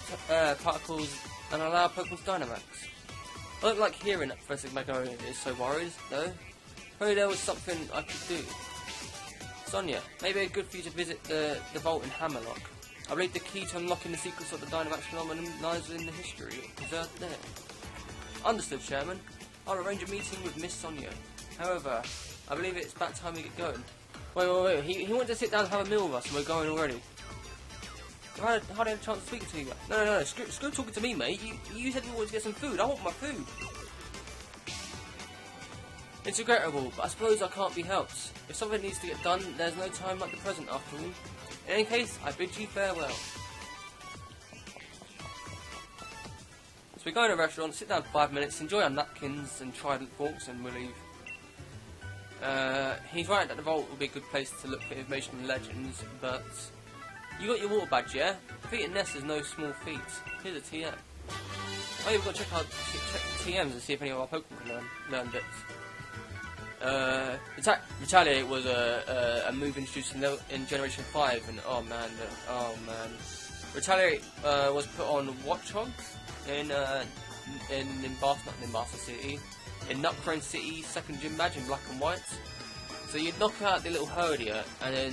particles and allow Pokemon's Dynamax. I don't like hearing that Professor Magnolia is so worried, though. Probably there was something I could do. Sonia, maybe it's good for you to visit the vault in Hammerlock. I believe the key to unlocking the secrets of the Dynamax phenomenon lies in the history preserved there. Understood, Chairman. I'll arrange a meeting with Miss Sonia. However, I believe it's about time we get going. Wait. He wanted to sit down and have a meal with us, and we're going already. I hardly had a chance to speak to you. No. Screw talking to me, mate. You said you wanted to get some food. I want my food. It's regrettable, but I suppose I can't be helped. If something needs to get done, there's no time like the present, after all. In any case, I bid you farewell. So we go to a restaurant, sit down for 5 minutes, enjoy our napkins and trident forks, and we'll leave. He's right that the vault will be a good place to look for information and legends, but you got your water badge, yeah? Defeating Ness is no small feat. Here's a TM. Oh, yeah, we've got to check the TMs and see if any of our Pokemon can learn bits. Retaliate was a move introduced in Generation 5, and oh man. Retaliate was put on Watchog in Master City, in Nutcrane City, second gym badge in black and white. So you'd knock out the little Herdia, and then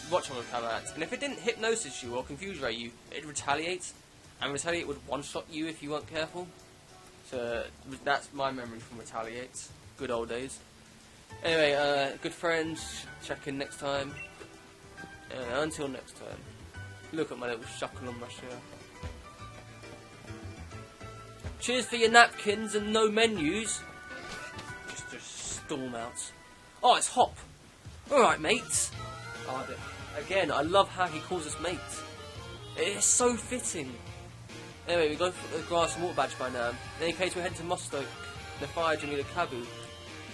Watchog would come out. And if it didn't hypnosis you or confuse ray you, it'd retaliate, and Retaliate would one-shot you if you weren't careful. So that's my memory from Retaliate. Good old days. Anyway, good friends, check in next time. Until next time. Look at my little shuckle on my shirt. Cheers for your napkins and no menus. Just storm out. Oh, it's Hop. Alright, mates. Oh, again, I love how he calls us mates. It's so fitting. Anyway, we go for the grass and water badge by now. In any case, we're heading to Mostoke, the fire gym leader Kabu.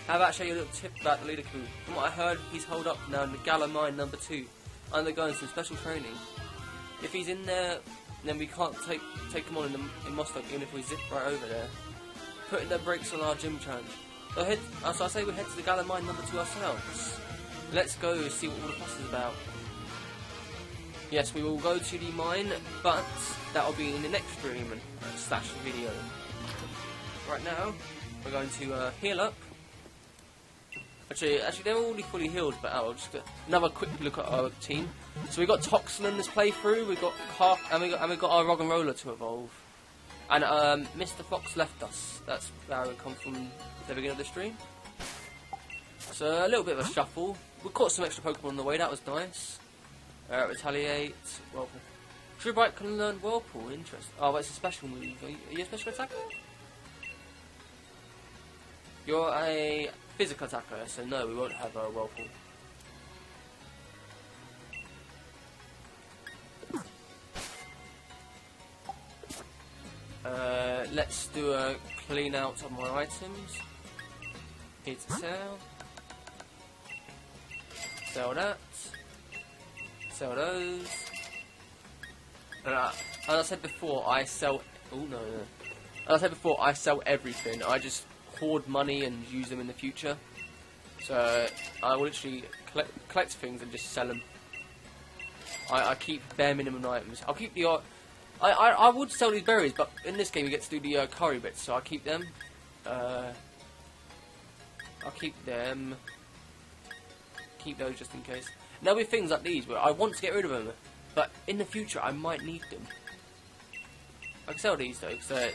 How about I show you a little tip about the leader Kabu? From what I heard, he's holed up now in the Galar mine number 2, undergoing some special training. If he's in there, then we can't take him on in Mostoke, even if we zip right over there. Putting the brakes on our gym challenge. So I say we head to the Galar mine number 2 ourselves. Let's go see what all the fuss is about. Yes, we will go to the mine, but that will be in the next stream / video. Right now, we're going to heal up. Actually, they're already fully healed, but I'll just get another quick look at our team. So we got Toxel in this playthrough. We got Carp, and we got our Rock and Roller to evolve. And Mr. Fox left us. That's where it comes from the beginning of the stream. So a little bit of a shuffle. We caught some extra Pokemon on the way. That was nice. Retaliate. Whirlpool. Trubite can learn Whirlpool. Interesting. Oh, but it's a special move. Are you a special attacker? You're a physical attacker, so no, we won't have a Whirlpool. Let's do a clean out of my items. Here's a sell. Sell that. Sell those. As I said before, I sell. Oh no. As I said before, I sell everything. I just hoard money and use them in the future. So I will literally collect things and just sell them. I keep bare minimum items. I'll keep the. I would sell these berries, but in this game you get to do the curry bits, so I keep them. I'll keep them. Keep those just in case. And there'll be things like these where I want to get rid of them, but in the future I might need them. I can sell these though, so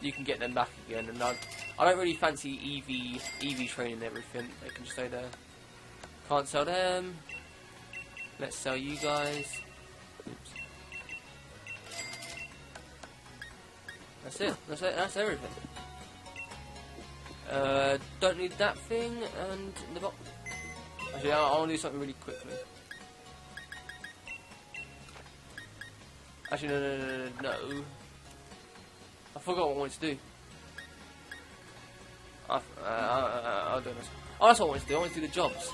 you can get them back again. And I don't really fancy EV training and everything. They can just stay there. Can't sell them. Let's sell you guys. Oops. That's it. That's everything. Don't need that thing, and the box. Actually, I want to do something really quickly. Actually, no. I forgot what I wanted to do. I'll do this. Oh, that's what I wanted to do. I wanted to do the jobs.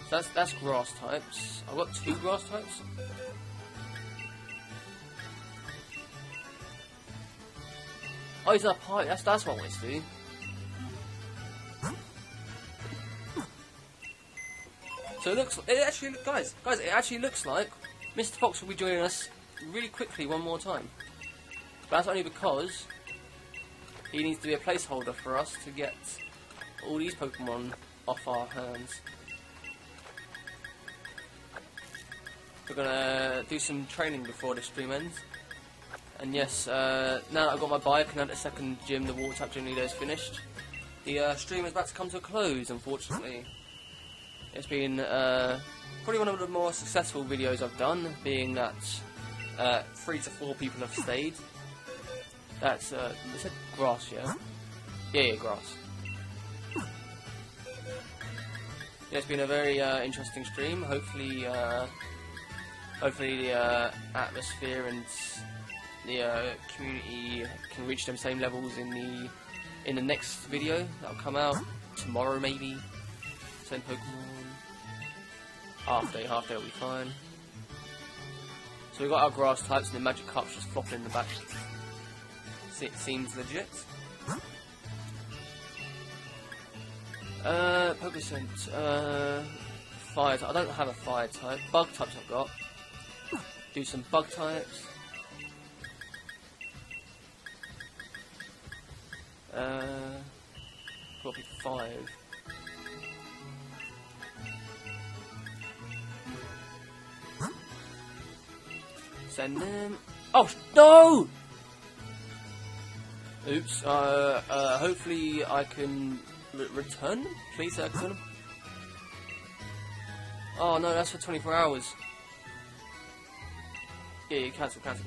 So that's grass types. I've got 2 grass types. Oh, he's a pipe. That's what I wanted to do. So it actually looks like Mr. Fox will be joining us really quickly one more time. But that's only because he needs to be a placeholder for us to get all these Pokemon off our hands. We're gonna do some training before the stream ends. And yes, now that I've got my bike and at the second gym, the water tap gym leader is finished, the stream is about to come to a close, unfortunately. It's been probably one of the more successful videos I've done, being that 3 to 4 people have stayed. That's, is it grass, yeah? Yeah, grass. Yeah, it's been a very interesting stream. Hopefully the atmosphere and the community can reach them same levels in the next video that'll come out tomorrow, maybe. Same Pokemon. Half day will be fine. So we've got our grass types and the magic carp's just flopping in the back. Seems legit. Pokescent. Fire type. I don't have a fire type. Bug types I've got. Do some bug types. Probably 5. Send them. Oh no! Oops. Hopefully I can return them. Please, return them. Oh no, that's for 24 hours. Yeah, cancel. Well,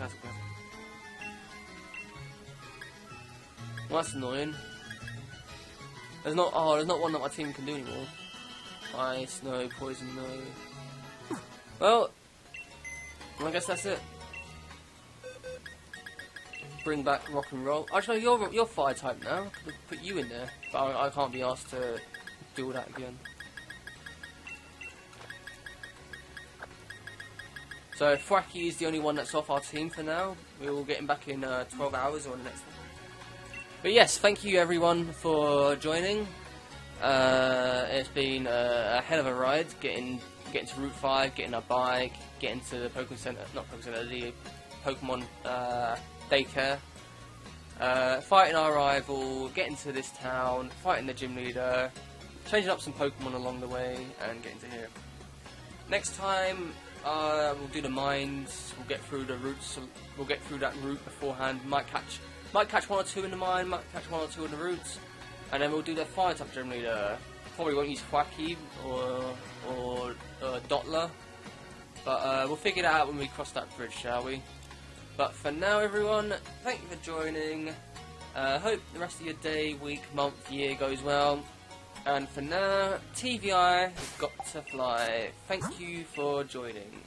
that's annoying. There's not one that my team can do anymore. Ice, no. Poison, no. Well, I guess that's it. Bring back rock and roll. Actually, you're fire type now. I could put you in there, but I can't be asked to do all that again. So Thwacky is the only one that's off our team for now. We will get him back in 12 hours or the next one. But yes, thank you everyone for joining. It's been a hell of a ride getting to Route 5, getting our bike, getting to the Pokemon Center, the Pokemon daycare, fighting our rival, getting to this town, fighting the gym leader, changing up some Pokemon along the way, and getting to here. Next time, we'll do the mines. We'll get through the routes. We'll get through that route beforehand. Might catch 1 or 2 in the mine. Might catch 1 or 2 in the routes, and then we'll do the fire type gym leader. Probably won't use Thwacky or Dottler, but we'll figure that out when we cross that bridge, shall we? But for now, everyone, thank you for joining. Hope the rest of your day, week, month, year goes well. And for now, TVI has got to fly. Thank you for joining.